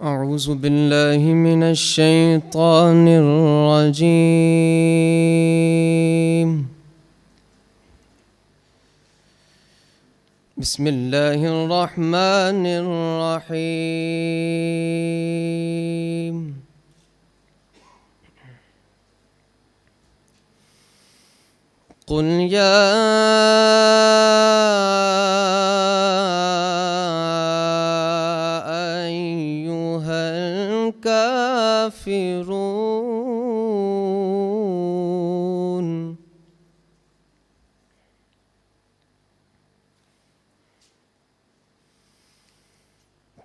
أعوذ بالله من الشيطان الرجيم. بسم الله الرحمن الرحيم. قل يا أيها الكافرون.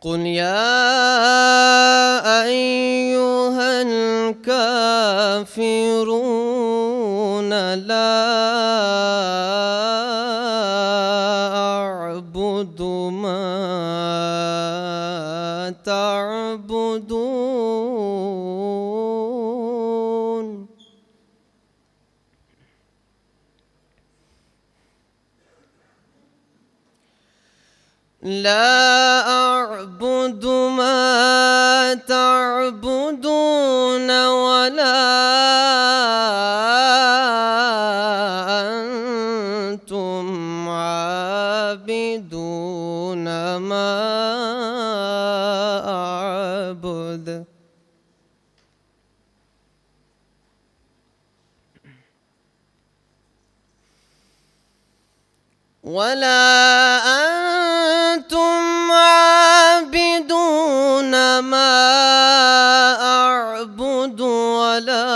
قل يا أيها الكافرون لا أعبد ما تعبدون. لا أعبد ما تعبدون ولا أنتم عابدون ما أعبد. ولا أنتم عابدون ما أعبد ولا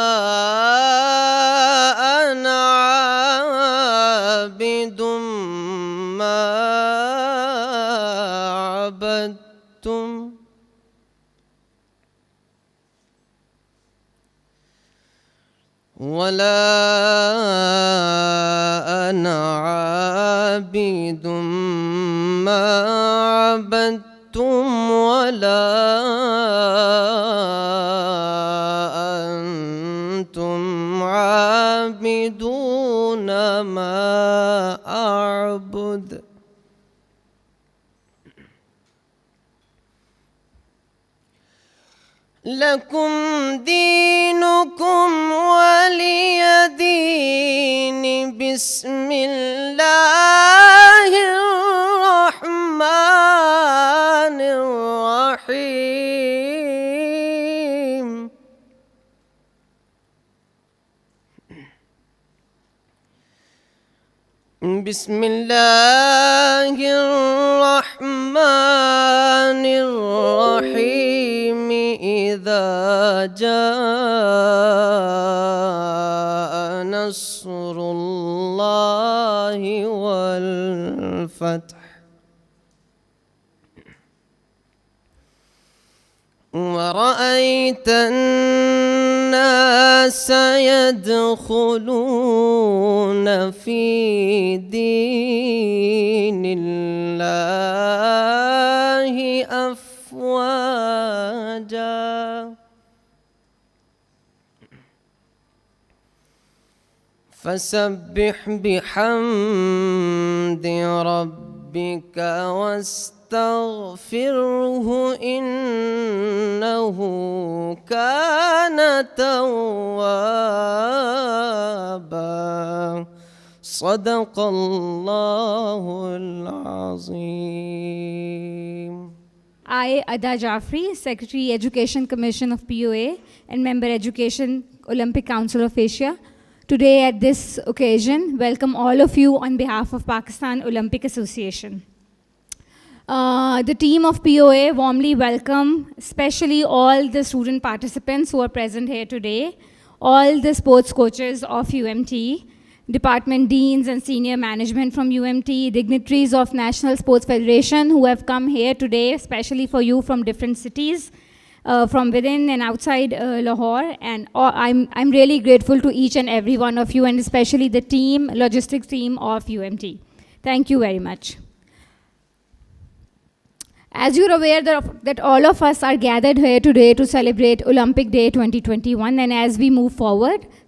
أنا عابد ما عبدتم. ولا أنا عابد ما عبدتم ولا أنتم عابدون ما أعبد. لكم دينكم ولي دين. بسم الله الرحمن الرحيم. بسم الله الرحمن الرحيم. إذا جاء نصر الله والفتح ورأيت الناس يدخلون في دين الله أفواجا. فسبح بحمد ربك واستغفره إنه كان توابا. صدق الله العظيم. I, Ada Jafri, Secretary Education Commission of POA and Member Education Olympic Council of Asia, today at this occasion welcome all of you on behalf of Pakistan Olympic Association. The team of POA warmly welcome especially all the student participants who are present here today, all the sports coaches of UMT, department deans and senior management from UMT, dignitaries of National Sports Federation who have come here today, especially for you from different cities, from within and outside Lahore. And I'm really grateful to each and every one of you, and especially the team, logistics team of UMT. Thank you very much. As you're aware that all of us are gathered here today to celebrate Olympic Day 2021, and as we move forward,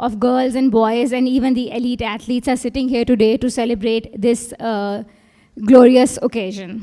of girls and boys and even the elite athletes are sitting here today to celebrate this glorious occasion.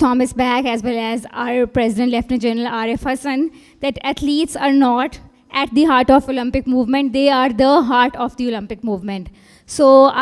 Thomas Bach as well as our President Lieutenant General R.F. Hassan, that athletes are not at the heart of Olympic movement, they are the heart of the Olympic movement. So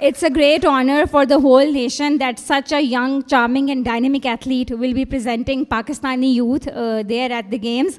it's a great honor for the whole nation that such a young, charming and dynamic athlete will be presenting Pakistani youth there at the games.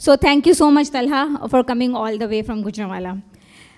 So thank you so much Talha for coming all the way from Gujranwala.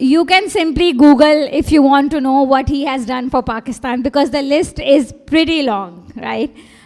You can simply Google if you want to know what he has done for Pakistan because the list is pretty long, right?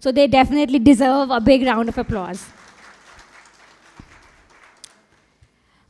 So they definitely deserve a big round of applause.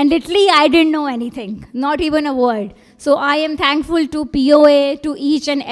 and literally I didn't know anything, not even a word. So I am thankful to POA, to each and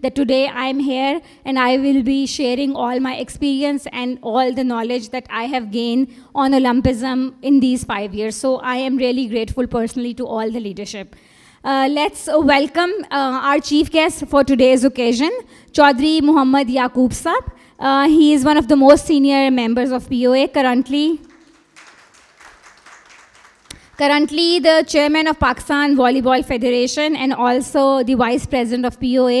that today I am here and I will be sharing all my experience and all the knowledge that I have gained on Olympism in these 5 years. So I am really grateful personally to all the leadership. Let's welcome our chief guest for today's occasion, Chaudhry Muhammad Yaqoob Saab. He is one of the most senior members of POA, currently the chairman of Pakistan Volleyball Federation and also the vice president of POA.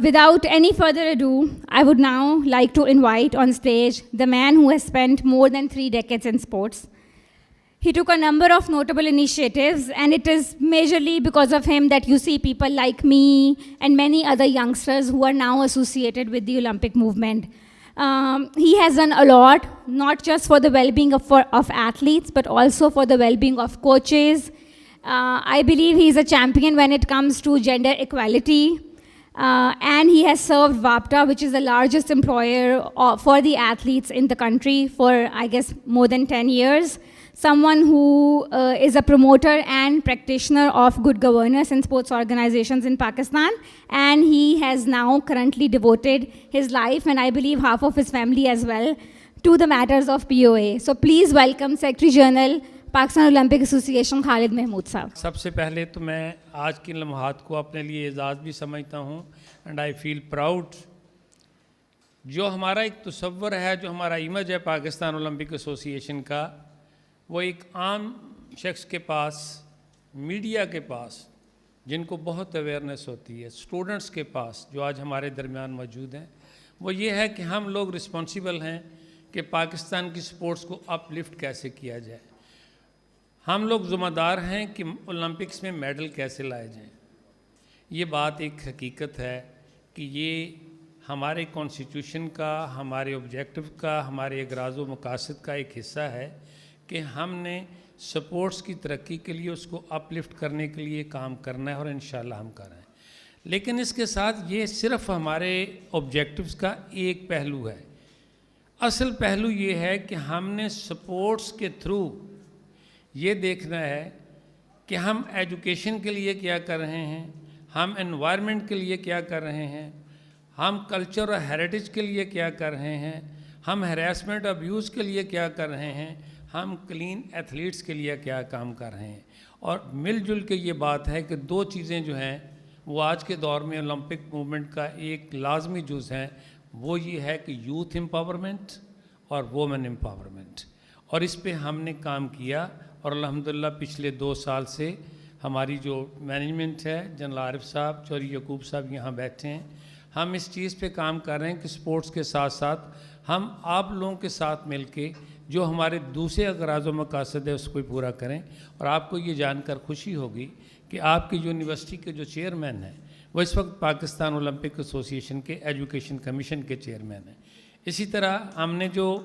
Without any further ado, I would now like to invite on stage the man who has spent more than 3 decades in sports. He took a number of notable initiatives, and it is majorly because of him that you see people like me and many other youngsters who are now associated with the Olympic movement. He has done a lot, not just for the well-being of athletes, but also for the well-being of coaches. I believe he is a champion when it comes to gender equality. And he has served WAPTA, which is the largest employer for the athletes in the country, for, I guess, more than 10 years. Someone who is a promoter and practitioner of good governance in sports organizations in Pakistan. And he has now currently devoted his life, and I believe half of his family as well, to the matters of POA. So please welcome Secretary General, Pakistan Olympic association Khalid Mahmood صاحب. سب سے پہلے تو میں آج کے لمحات کو اپنے لیے اعزاز بھی سمجھتا ہوں اینڈ آئی فیل پراؤڈ. جو ہمارا ایک تصور ہے، جو ہمارا امیج ہے پاکستان اولمپک ایسوسی ایشن کا، وہ ایک عام شخص کے پاس، میڈیا کے پاس جن کو بہت اویئرنیس ہوتی ہے، اسٹوڈنٹس کے پاس جو آج ہمارے درمیان موجود ہیں، وہ یہ ہے کہ ہم لوگ رسپانسیبل ہیں کہ پاکستان کی سپورٹس کو اپ لفٹ کیسے کیا جائے. ہم لوگ ذمہ دار ہیں کہ اولمپکس میں میڈل کیسے لائے جائیں. یہ بات ایک حقیقت ہے کہ یہ ہمارے کانسٹیٹیوشن کا، ہمارے آبجیکٹو کا، ہمارے اغراض و مقاصد کا ایک حصہ ہے کہ ہم نے سپورٹس کی ترقی کے لیے، اس کو اپ لفٹ کرنے کے لیے کام کرنا ہے، اور انشاءاللہ ہم کر رہے ہیں. لیکن اس کے ساتھ یہ صرف ہمارے آبجیکٹوز کا ایک پہلو ہے. اصل پہلو یہ ہے کہ ہم نے سپورٹس کے تھرو یہ دیکھنا ہے کہ ہم ایجوکیشن کے لیے کیا کر رہے ہیں، ہم انوائرمنٹ کے لیے کیا کر رہے ہیں، ہم کلچر اور ہیریٹیج کے لیے کیا کر رہے ہیں، ہم ہراسمنٹ ابیوز کے لیے کیا کر رہے ہیں، ہم کلین ایتھلیٹس کے لیے کیا کام کر رہے ہیں. اور مل جل کے یہ بات ہے کہ دو چیزیں جو ہیں وہ آج کے دور میں اولمپک موومنٹ کا ایک لازمی جز ہیں. وہ یہ ہے کہ یوتھ امپاورمنٹ اور وومن امپاورمنٹ، اور اس پہ ہم نے کام کیا. اور الحمدللہ پچھلے 2 سال سے ہماری جو مینجمنٹ ہے، جنرل عارف صاحب، چوہدری یعقوب صاحب یہاں بیٹھے ہیں، ہم اس چیز پہ کام کر رہے ہیں کہ سپورٹس کے ساتھ ساتھ ہم آپ لوگوں کے ساتھ مل کے جو ہمارے دوسرے اغراض و مقاصد ہے اس کو پورا کریں. اور آپ کو یہ جان کر خوشی ہوگی کہ آپ کی یونیورسٹی کے جو چیئرمین ہیں وہ اس وقت پاکستان اولمپک ایسوسی ایشن کے ایجوکیشن کمیشن کے چیئرمین ہیں. اسی طرح ہم نے جو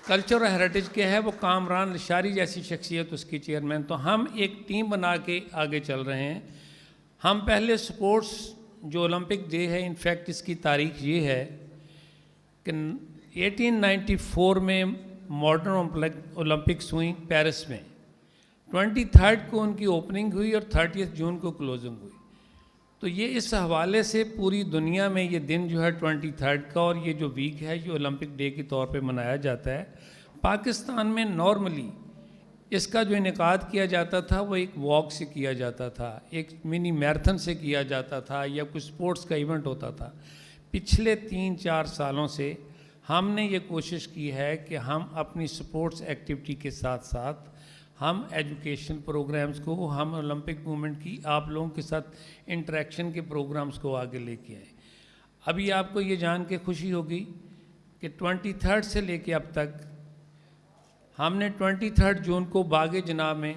کلچر اور ہیریٹیج کے ہے وہ کامران لشاری جیسی شخصیت اس کی چیئرمین. تو ہم ایک ٹیم بنا کے آگے چل رہے ہیں. ہم پہلے سپورٹس جو اولمپک ڈے ہے، انفیکٹ اس کی تاریخ یہ ہے کہ 1894 میں ماڈرن اولمپکس ہوئیں پیرس میں، 23 کو ان کی اوپننگ ہوئی اور 30 جون کو کلوزنگ ہوئی. تو یہ اس حوالے سے پوری دنیا میں یہ دن جو ہے 23 کا، اور یہ جو ویک ہے یہ اولمپک ڈے کے طور پہ منایا جاتا ہے. پاکستان میں نارملی اس کا جو انعقاد کیا جاتا تھا وہ ایک واک سے کیا جاتا تھا، ایک منی میراتھن سے کیا جاتا تھا، یا کوئی سپورٹس کا ایونٹ ہوتا تھا. پچھلے 3-4 سالوں سے ہم نے یہ کوشش کی ہے کہ ہم اپنی سپورٹس ایکٹیویٹی کے ساتھ ساتھ ہم ایجوکیشن پروگرامز کو، ہم اولمپک موومنٹ کی آپ لوگوں کے ساتھ انٹریکشن کے پروگرامز کو آگے لے کے آئیں. ابھی آپ کو یہ جان کے خوشی ہوگی کہ 23 سے لے کے اب تک ہم نے 23 جون کو باغ جناب میں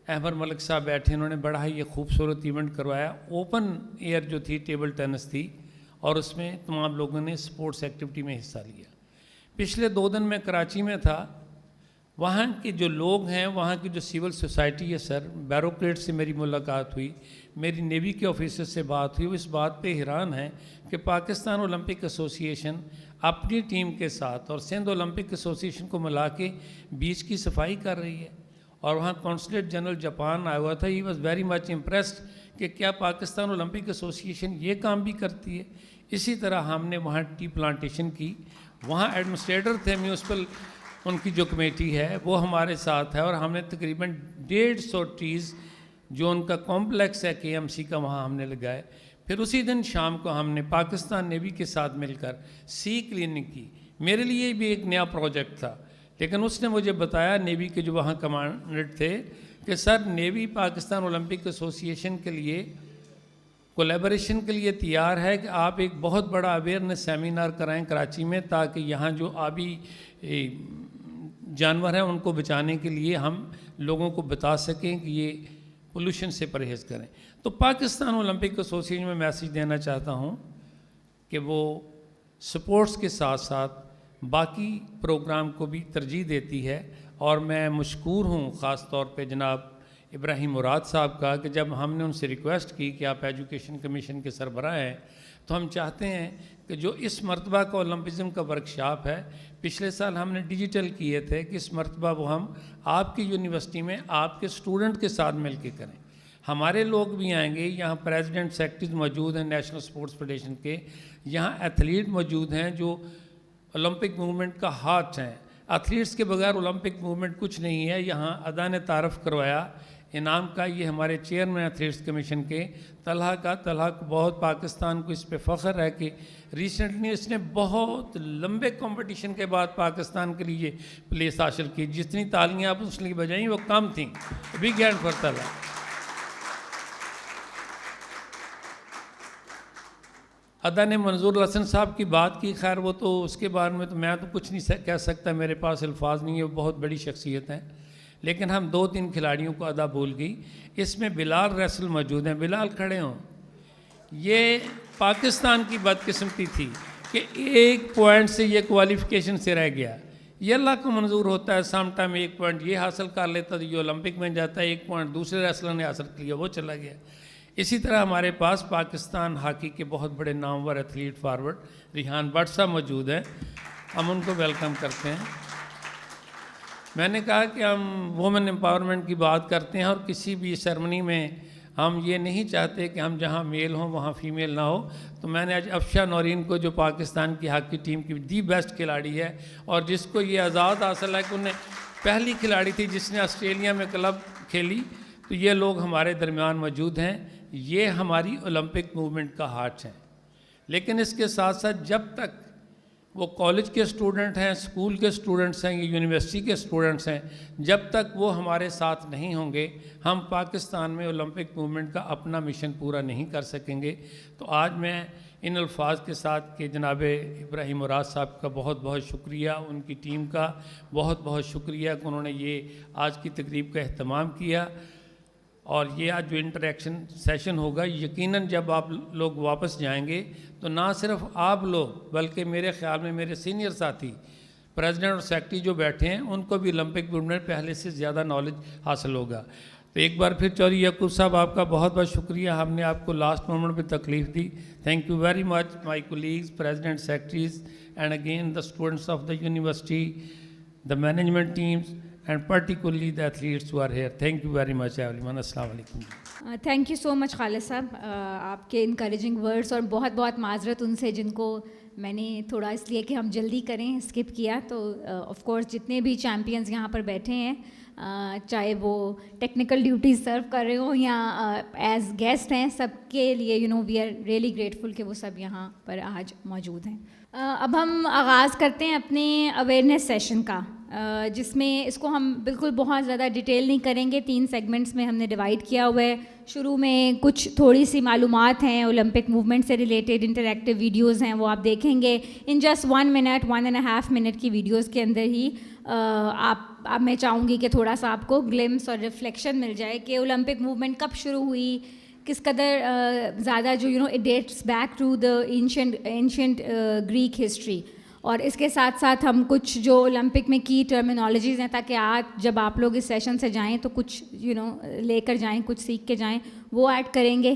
احمد ملک صاحب بیٹھے، انہوں نے بڑا ہی یہ خوبصورت ایونٹ کروایا. اوپن ایئر جو تھی، ٹیبل ٹینس تھی، اور اس میں تمام لوگوں نے سپورٹس ایکٹیویٹی میں حصہ لیا. پچھلے 2 دن میں کراچی میں تھا. وہاں کے جو لوگ ہیں، وہاں کی جو سول سوسائٹی ہے سر، بیوروکریٹ سے میری ملاقات ہوئی، میری نیوی کے آفیسر سے بات ہوئی. وہ اس بات پہ حیران ہیں کہ پاکستان اولمپک ایسوسی ایشن اپنی ٹیم کے ساتھ اور سندھ اولمپک ایسوسی ایشن کو ملا کے بیچ کی صفائی کر رہی ہے. اور وہاں کونسلیٹ جنرل جاپان آیا ہوا تھا. He was very much impressed کہ کیا پاکستان اولمپک ایسوسی ایشن یہ کام بھی کرتی ہے. اسی طرح ہم نے وہاں ٹی پلانٹیشن کی. وہاں ایڈمنسٹریٹر تھے میونسپل، ان کی جو کمیٹی ہے وہ ہمارے ساتھ ہے، اور ہم نے تقریباً 150 ٹریز جو ان کا کمپلیکس ہے KMC کا، وہاں ہم نے لگائے. پھر اسی دن شام کو ہم نے پاکستان نیوی کے ساتھ مل کر سی کلینک کی. میرے لیے بھی ایک نیا پروجیکٹ تھا، لیکن اس نے مجھے بتایا، نیوی کے جو وہاں کمانڈنٹ تھے، کہ سر نیوی پاکستان اولمپک ایسوسی ایشن کے لیے کولیبریشن کے لیے تیار ہے کہ آپ ایک بہت بڑا اویئرنیس سیمینار کرائیں کراچی میں، تاکہ یہاں جو آبی جانور ہیں ان کو بچانے کے لیے ہم لوگوں کو بتا سکیں کہ یہ پولوشن سے پرہیز کریں. تو پاکستان اولمپک ایسوسیشن میں میسیج دینا چاہتا ہوں کہ وہ سپورٹس کے ساتھ ساتھ باقی پروگرام کو بھی ترجیح دیتی ہے. اور میں مشکور ہوں خاص طور پہ جناب ابراہیم مراد صاحب کا کہ جب ہم نے ان سے ریکویسٹ کی کہ آپ ایجوکیشن کمیشن کے سربراہ ہیں تو ہم چاہتے ہیں کہ جو اس مرتبہ کا اولمپزم کا ورکشاپ ہے، پچھلے سال ہم نے ڈیجیٹل کیے تھے، کہ اس مرتبہ وہ ہم آپ کی یونیورسٹی میں آپ کے اسٹوڈنٹ کے ساتھ مل کے کریں. ہمارے لوگ بھی آئیں گے، یہاں پریزیڈنٹ سیکرٹریز موجود ہیں نیشنل سپورٹس فیڈریشن کے، یہاں ایتھلیٹ موجود ہیں جو اولمپک موومنٹ کا ہارٹ ہیں. ایتھلیٹس کے بغیر اولمپک موومنٹ کچھ نہیں ہے. یہاں ادا نے تعارف کروایا انعام کا، یہ ہمارے چیئرمین ایتھلیٹس کمیشن کے طلحہ کو بہت پاکستان کو اس پہ فخر ہے کہ ریسنٹلی اس نے بہت لمبے کمپٹیشن کے بعد پاکستان کے لیے پلیس حاصل کی. جتنی تالیاں آپ اس لیے بجائیں وہ کم تھیں. Big hand for Talha. ادا نے منظور الحسن صاحب کی بات کی، خیر وہ تو اس کے بارے میں تو میں تو کچھ نہیں کہہ سکتا، میرے پاس الفاظ نہیں ہے، وہ بہت بڑی شخصیت ہیں. لیکن ہم 2-3 کھلاڑیوں کو ادا بھول گئی. اس میں بلال ریسل موجود ہیں. بلال کھڑے ہوں. یہ پاکستان کی بدقسمتی تھی کہ 1 پوائنٹ سے یہ کوالیفیکیشن سے رہ گیا. یہ اللہ کو منظور ہوتا ہے، سم ٹائم 1 پوائنٹ یہ حاصل کر لیتا تو یہ اولمپک میں جاتا ہے، 1 پوائنٹ دوسرے ریسلر نے حاصل کیا وہ چلا گیا. اسی طرح ہمارے پاس پاکستان ہاکی کے بہت بڑے نامور ایتھلیٹ فارورڈ ریحان بٹ صاحب موجود ہیں. ہم ان کو ویلکم کرتے ہیں. میں نے کہا کہ ہم وومن امپاورمنٹ کی بات کرتے ہیں اور کسی بھی سیرمنی میں ہم یہ نہیں چاہتے کہ ہم جہاں میل ہوں وہاں فیمیل نہ ہو. تو میں نے آج افشا نورین کو، جو پاکستان کی ہاکی ٹیم کی دی بیسٹ کھلاڑی ہے اور جس کو یہ اعزاز حاصل ہے کہ انہیں پہلی کھلاڑی تھی جس نے آسٹریلیا میں کلب کھیلی، تو یہ لوگ ہمارے درمیان موجود ہیں. یہ ہماری اولمپک موومنٹ کا ہارٹ ہیں. لیکن اس کے ساتھ ساتھ جب تک وہ کالج کے اسٹوڈنٹ ہیں، اسکول کے اسٹوڈنٹس ہیں، یا یونیورسٹی کے اسٹوڈنٹس ہیں، جب تک وہ ہمارے ساتھ نہیں ہوں گے ہم پاکستان میں اولمپک موومنٹ کا اپنا مشن پورا نہیں کر سکیں گے. تو آج میں ان الفاظ کے ساتھ کہ جناب ابراہیم مراد صاحب کا بہت بہت شکریہ، ان کی ٹیم کا بہت بہت شکریہ کہ انہوں نے یہ آج کی تقریب کا اہتمام کیا. اور یہ آج جو انٹریکشن سیشن ہوگا، یقیناً جب آپ لوگ واپس جائیں گے تو نہ صرف آپ لوگ بلکہ میرے خیال میں میرے سینئر ساتھی پریزیڈنٹ اور سیکرٹری جو بیٹھے ہیں ان کو بھی اولمپک موومنٹ پہلے سے زیادہ نالج حاصل ہوگا. تو ایک بار پھر چودھری یعقوب صاحب آپ کا بہت بہت شکریہ. ہم نے آپ کو لاسٹ مومنٹ پہ تکلیف دی. Thank you very much my colleagues, president, secretaries, and again the students of the university, the management teams, and particularly the athletes who are here. Thank you very much everyone. Assalamu alaikum. Thank you so much Khalid صاحب, آپ کے encouraging words, اور بہت بہت معذرت ان سے جن کو میں نے تھوڑا اس لیے کہ ہم جلدی کریں اسکپ کیا. تو آف کورس جتنے بھی چیمپئنز یہاں پر بیٹھے ہیں, چاہے وہ ٹیکنیکل ڈیوٹیز سرو کر رہے ہوں یا ایز گیسٹ ہیں, سب کے لیے وی آر ریئلی گریٹفل کہ وہ سب یہاں پر آج موجود ہیں. اب ہم آغاز کرتے ہیں اپنے اویئرنیس سیشن کا, جس میں اس کو ہم بالکل بہت زیادہ ڈیٹیل نہیں کریں گے. 3 سیگمنٹس میں ہم نے ڈیوائڈ کیا ہوا ہے. شروع میں کچھ تھوڑی سی معلومات ہیں اولمپک موومنٹ سے ریلیٹڈ, انٹریکٹیو ویڈیوز ہیں وہ آپ دیکھیں گے ان جسٹ 1 منٹ 1.5 منٹ کی ویڈیوز کے اندر ہی. اب میں چاہوں گی کہ تھوڑا سا آپ کو گلمس اور ریفلیکشن مل جائے کہ اولمپک موومنٹ کب شروع ہوئی, کس قدر زیادہ جو it dates back to the ancient Greek history. اور اس کے ساتھ ساتھ ہم کچھ جو اولمپک میں کی ٹرمینالوجیز ہیں تاکہ آج جب آپ لوگ اس سیشن سے جائیں تو کچھ لے کر جائیں, کچھ سیکھ کے جائیں, وہ ایڈ کریں گے.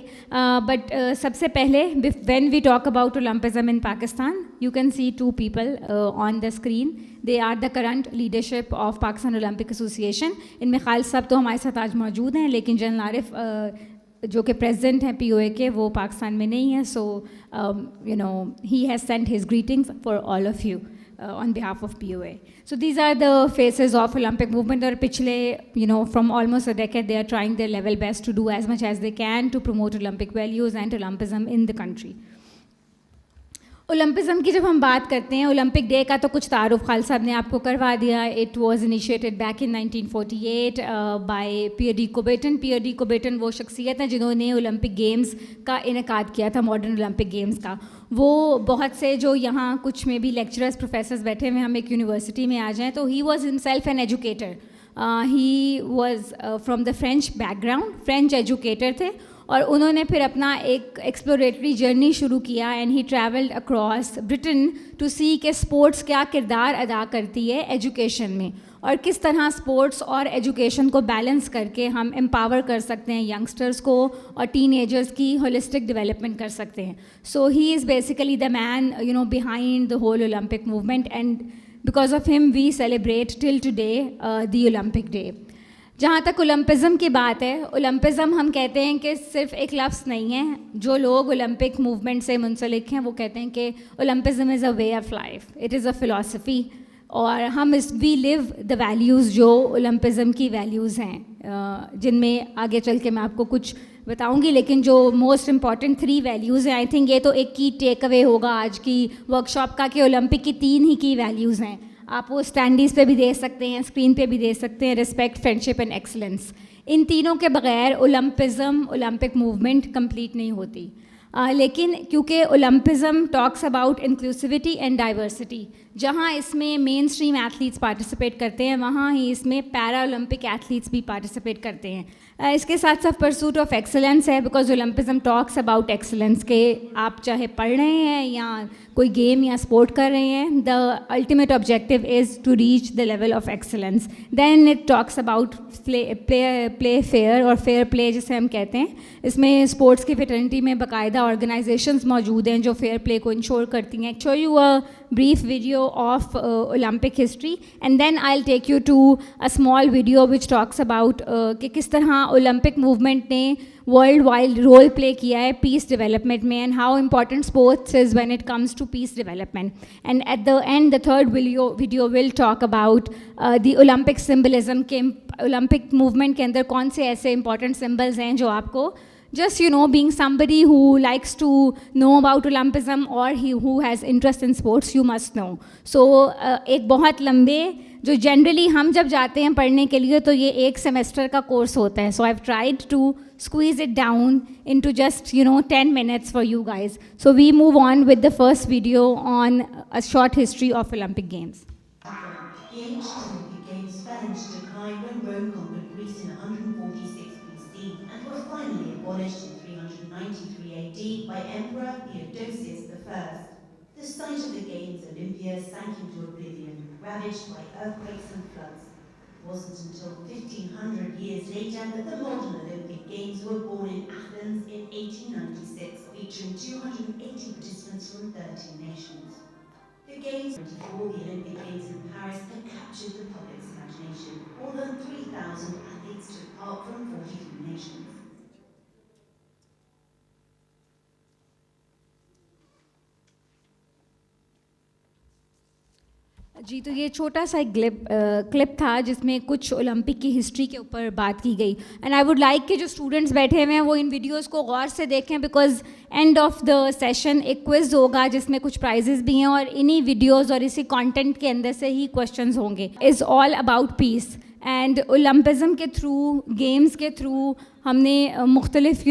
بٹ سب سے پہلے when we talk about Olympism in Pakistan, you can see 2 people on the screen. They are the current leadership of Pakistan Olympic association. ان میں خالد صاحب تو ہمارے ساتھ آج موجود ہیں, لیکن جنرل عارف جو کہ پریزیڈنٹ ہیں POA کے, وہ پاکستان میں نہیں ہیں. So he has sent his greetings for all of you on behalf of POA. So these are the faces of Olympic movement. اور پچھلے from almost a decade they are trying their level best to do as much as they can to promote Olympic values and Olympism in the country. Olympism کی جب ہم بات کرتے ہیں، Olympic day کا تو کچھ تعارف خالد صاحب نے آپ کو کروا دیا. It was initiated back in 1948 by Pierre de Coubertin. Pierre de Coubertin وہ شخصیت ہیں جنہوں نے اولمپک گیمز کا انعقاد کیا تھا، ماڈرن اولمپک گیمز کا. وہ بہت سے جو یہاں کچھ میں بھی لیکچررز پروفیسرز بیٹھے ہوئے ہم ایک یونیورسٹی میں آ جائیں تو he was himself an educator. He was from the French back ground, French educator تھے، اور انہوں نے پھر اپنا ایک ایکسپلوریٹری جرنی شروع کیا and he travelled across Britain to see کہ اسپورٹس کیا کردار ادا کرتی ہے ایجوکیشن میں، اور کس طرح اسپورٹس اور ایجوکیشن کو بیلنس کر کے ہم امپاور کر سکتے ہیں ینگسٹرز کو اور ٹین ایجرز کی ہولسٹک ڈیولپمنٹ کر سکتے ہیں. So he is basically the man behind the whole Olympic movement, and because of ہم we celebrate till today the Olympic day. جہاں تک اولمپزم کی بات ہے، اولمپزم ہم کہتے ہیں کہ صرف ایک لفظ نہیں ہے. جو لوگ اولمپک موومنٹ سے منسلک ہیں وہ کہتے ہیں کہ Olympism is a way of life, it is a philosophy, اور ہم وی لیو دا ویلیوز جو اولمپزم کی ویلیوز ہیں، جن میں آگے چل کے میں آپ کو کچھ بتاؤں گی. لیکن جو موسٹ امپورٹنٹ 3 ویلیوز ہیں، آئی تھنک یہ تو ایک کی ٹیک اوے ہوگا آج کی ورک شاپ کا کہ اولمپک کی 3 ہی کی ویلیوز ہیں. آپ وہ اسٹینڈیز پہ بھی دے سکتے ہیں، اسکرین پہ بھی دے سکتے ہیں. Respect, friendship and excellence. ان تینوں کے بغیر اولمپزم، اولمپک موومنٹ کمپلیٹ نہیں ہوتی. لیکن کیونکہ Olympism talks about inclusivity and diversity, جہاں اس میں مین اسٹریم ایتھلیٹس پارٹیسپیٹ کرتے ہیں وہاں ہی اس میں پیرا اولمپک ایتھلیٹس بھی پارٹیسپیٹ کرتے ہیں. اس کے ساتھ ساتھ پرسوٹ آف ایکسلنس ہے، بیکاز اولمپزم ٹاکس اباؤٹ ایکسلنس کہ آپ چاہے پڑھ رہے ہیں یا کوئی گیم یا اسپورٹ کر رہے ہیں، the ultimate objective is to reach the level of excellence. Then it talks about play fair اور فیئر پلے جسے ہم کہتے ہیں. اس میں اسپورٹس کی فیٹرنٹی میں باقاعدہ آرگنائزیشنز موجود ہیں جو فیئر پلے کو انشور کرتی ہیں. Show you a brief video of Olympic history, and then I'll take you to a small video which talks about کہ کس طرح Olympic movement نے world wide role play کیا ہے peace development میں, and how important sports is when it comes to peace development. And at the end, the third video will talk about the Olympic symbolism کہ Olympic movement کے اندر کون سے ایسے important symbols ہیں جو آپ کو just being somebody who likes to know about Olympism or who has interest in sports, you must know. So ایک بہت لمبے جو جنرلی ہم جب جاتے ہیں پڑھنے کے لیے تو یہ ایک سیمسٹر کا کورس ہوتا ہے. So I've tried to squeeze it down into just 10 minutes for you guys. So we move on with the first video on a short history of Olympic Games. The ancient Olympic Games fell into decline when Rome conquered Greece in 146 BC and were finally abolished in 393 AD by Emperor Theodosius I. The site of the Games, Olympia, sank into oblivion, ravaged by earthquakes and floods. It wasn't until 1500 years later that the modern Olympic Games were born in Athens in 1896, featuring 280 participants from 13 nations. The Games 24, the Olympic Games in Paris, had captured the public's imagination. More than 3,000 athletes took part from 43 nations. جی تو یہ چھوٹا سا ایک clip تھا جس میں کچھ Olympic کی ہسٹری کے اوپر بات کی گئی. اینڈ آئی ووڈ لائک کہ جو اسٹوڈنٹس بیٹھے ہوئے ہیں وہ ان ویڈیوز کو غور سے دیکھیں, because and of the session ایک کوئز ہوگا جس میں کچھ پرائزز بھی ہیں اور انہی ویڈیوز اور اسی کانٹینٹ کے اندر سے ہی کویشچنز ہوں گے. از آل اباؤٹ پیس. اینڈ اولمپزم کے تھرو, گیمز کے تھرو ہم نے مختلف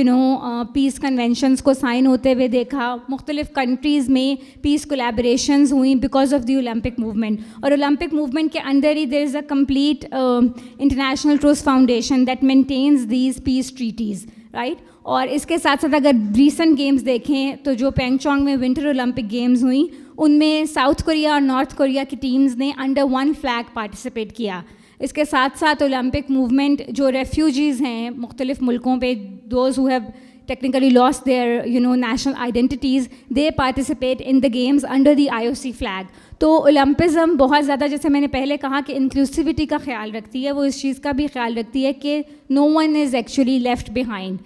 پیس کنونشنز کو سائن ہوتے ہوئے دیکھا. مختلف کنٹریز میں پیس کولیبریشنز ہوئیں because of the Olympic movement. اور اولمپک موومنٹ کے اندر ہی there is a complete international trust foundation that maintains these peace treaties, right. اور اس کے ساتھ ساتھ اگر ریسنٹ گیمز دیکھیں تو جو پینگ چانگ میں ونٹر اولمپک گیمز ہوئیں ان میں ساؤتھ کوریا اور نارتھ کوریا کی ٹیمز نے انڈر ون فلیگ پارٹیسپیٹ کیا. اس کے ساتھ ساتھ اولمپک موومنٹ جو ریفیوجیز ہیں مختلف ملکوں پہ, those who have technically lost their national identities, they participate in the games under the IOC flag. تو اولمپزم بہت زیادہ, جیسے میں نے پہلے کہا کہ انکلوسیوٹی کا خیال رکھتی ہے, وہ اس چیز کا بھی خیال رکھتی ہے کہ no one is actually left behind.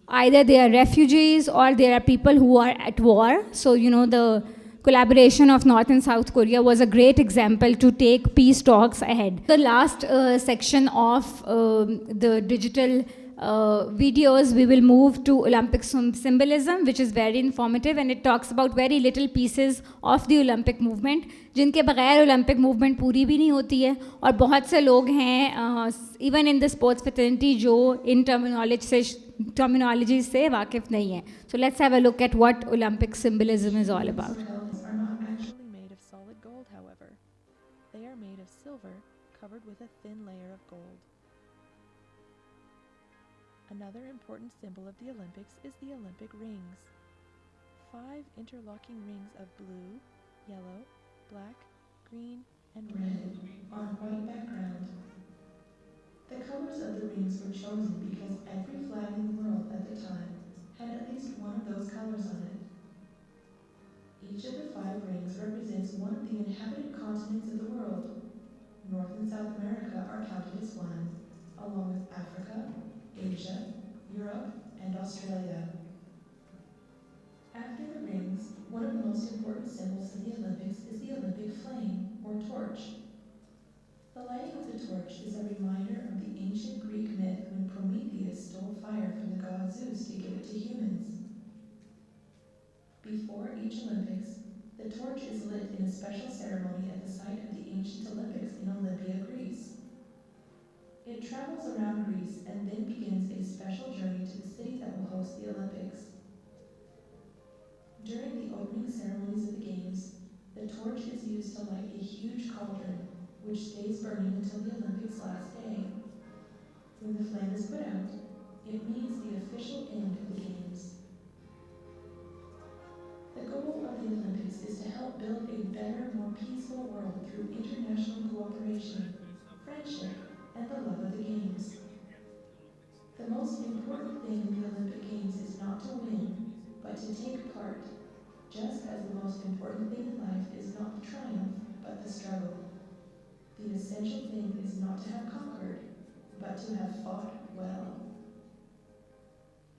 either they are refugees or they are people who are at war. So the collaboration of North and South Korea was a great example to take peace talks ahead. The last section of the digital videos, we will move to Olympic symbolism, which is very informative, and it talks about very little pieces of the Olympic movement, جن کے بغیر Olympic movement پوری بھی نہیں ہوتی ہے. اور بہت سے لوگ ہیں ایون ان دا اسپورٹس فیٹرنٹی جو ان ٹرمینالوجی سے واقف نہیں ہیں. So let's have a look at what Olympic symbolism is all about. Are not actually made of solid gold, however. They are made of silver covered with a thin layer of gold. Another important symbol of the Olympics is the Olympic rings. 5 interlocking rings of blue, yellow, black, green, and red on white background. The colors of the rings were chosen because every flag in the world at the time had at least one of those colors on it. Each of the 5 rings represents one of the inhabited continents of the world. North and South America are counted as one, along with Africa, Asia, Europe, and Australia. After the rings, one of the most important symbols of the Olympics is the Olympic flame, or torch. The lighting of the torch is a reminder of the ancient Greek myth when Prometheus stole fire from the god Zeus to give it to humans. Before each Olympics, the torch is lit in a special ceremony at the site of the ancient Olympics in Olympia, Greece. It travels around Greece and then begins a special journey to the city that will host the Olympics. During the opening ceremonies of the Games, the torch is used to light a huge cauldron, which stays burning until the Olympics' last day. When the flame is put out, it means the official end of the Games. The goal of the Olympics is to help build a better, more peaceful world through international cooperation, friendship, and the love of the Games. The most important thing in the Olympic Games is not to win, but to take part, just as the most important thing in life is not the triumph, but the struggle. The essential thing is not to have conquered, but to have fought well.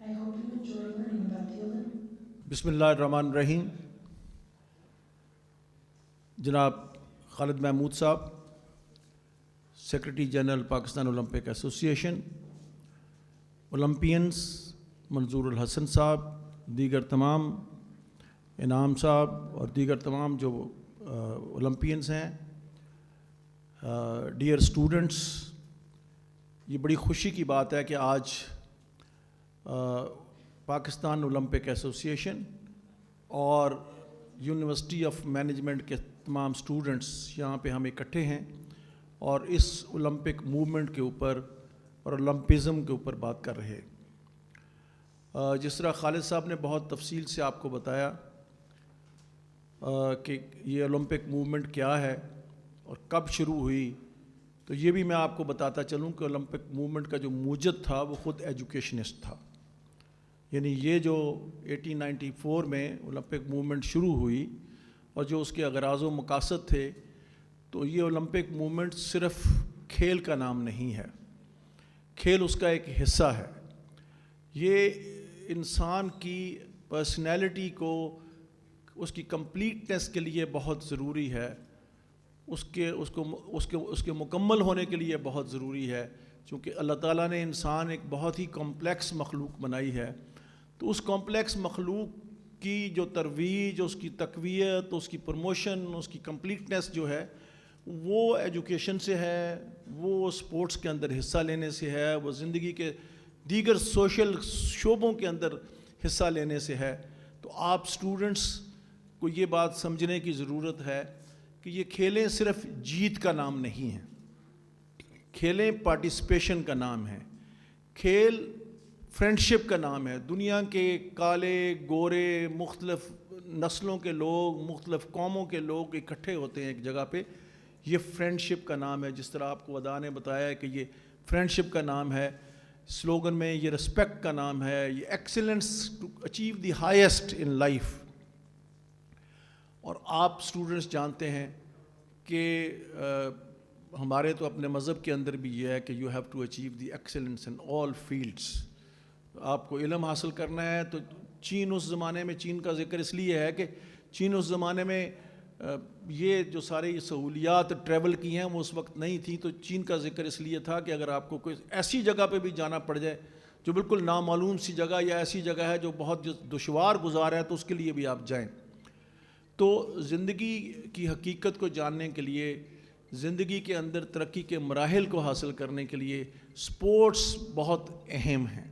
I hope you enjoy learning about the Olympics. بسم اللہ الرحمن الرحیم. جناب خالد محمود صاحب، secretary general Pakistan Olympic association, Olympians Manzoor ul Hasan صاحب، دیگر تمام انعام صاحب اور دیگر تمام جو اولمپئنس ہیں، ڈیئر اسٹوڈنٹس، یہ بڑی خوشی کی بات ہے کہ آج پاکستان اولمپک ایسوسیشن اور یونیورسٹی آف مینجمنٹ کے تمام اسٹوڈنٹس یہاں پہ ہم اکٹھے ہیں اور اس اولمپک موومنٹ کے اوپر اور اولمپزم کے اوپر بات کر رہے ہیں. جس طرح خالد صاحب نے بہت تفصیل سے آپ کو بتایا کہ یہ اولمپک موومنٹ کیا ہے اور کب شروع ہوئی، تو یہ بھی میں آپ کو بتاتا چلوں کہ اولمپک موومنٹ کا جو موجد تھا وہ خود ایجوکیشنسٹ تھا. یعنی یہ جو 1894 میں اولمپک موومنٹ شروع ہوئی اور جو اس کے اغراض و مقاصد تھے، تو یہ اولمپک موومنٹ صرف کھیل کا نام نہیں ہے، کھیل اس کا ایک حصہ ہے. یہ انسان کی پرسنالٹی کو اس کی کمپلیٹنس کے لیے بہت ضروری ہے، اس کے مکمل ہونے کے لیے بہت ضروری ہے، چونکہ اللہ تعالیٰ نے انسان ایک بہت ہی کمپلیکس مخلوق بنائی ہے. تو اس کمپلیکس مخلوق کی جو ترویج، اس کی تقویت، اس کی پروموشن، اس کی کمپلیٹنس جو ہے وہ ایجوکیشن سے ہے، وہ سپورٹس کے اندر حصہ لینے سے ہے، وہ زندگی کے دیگر سوشل شعبوں کے اندر حصہ لینے سے ہے. تو آپ اسٹوڈنٹس کو یہ بات سمجھنے کی ضرورت ہے کہ یہ کھیلیں صرف جیت کا نام نہیں ہیں، کھیلیں پارٹیسپیشن کا نام ہے، کھیل فرینڈشپ کا نام ہے. دنیا کے کالے گورے مختلف نسلوں کے لوگ، مختلف قوموں کے لوگ اکٹھے ہوتے ہیں ایک جگہ پہ، یہ فرینڈشپ کا نام ہے. جس طرح آپ کو ودا نے بتایا ہے کہ یہ فرینڈشپ کا نام ہے، سلوگن میں یہ رسپیکٹ کا نام ہے، یہ excellence to achieve the highest in life. اور آپ اسٹوڈنٹس جانتے ہیں کہ ہمارے تو اپنے مذہب کے اندر بھی یہ ہے کہ you have to achieve the excellence in all fields. آپ کو علم حاصل کرنا ہے تو چین اس زمانے میں، چین کا ذکر اس لیے ہے کہ چین اس زمانے میں یہ جو ساری سہولیات ٹریول کی ہیں وہ اس وقت نہیں تھیں. تو چین کا ذکر اس لیے تھا کہ اگر آپ کو کوئی ایسی جگہ پہ بھی جانا پڑ جائے جو بالکل نامعلوم سی جگہ یا ایسی جگہ ہے جو بہت دشوار گزار ہے تو اس کے لیے بھی آپ جائیں. تو زندگی کی حقیقت کو جاننے کے لیے، زندگی کے اندر ترقی کے مراحل کو حاصل کرنے کے لیے سپورٹس بہت اہم ہیں.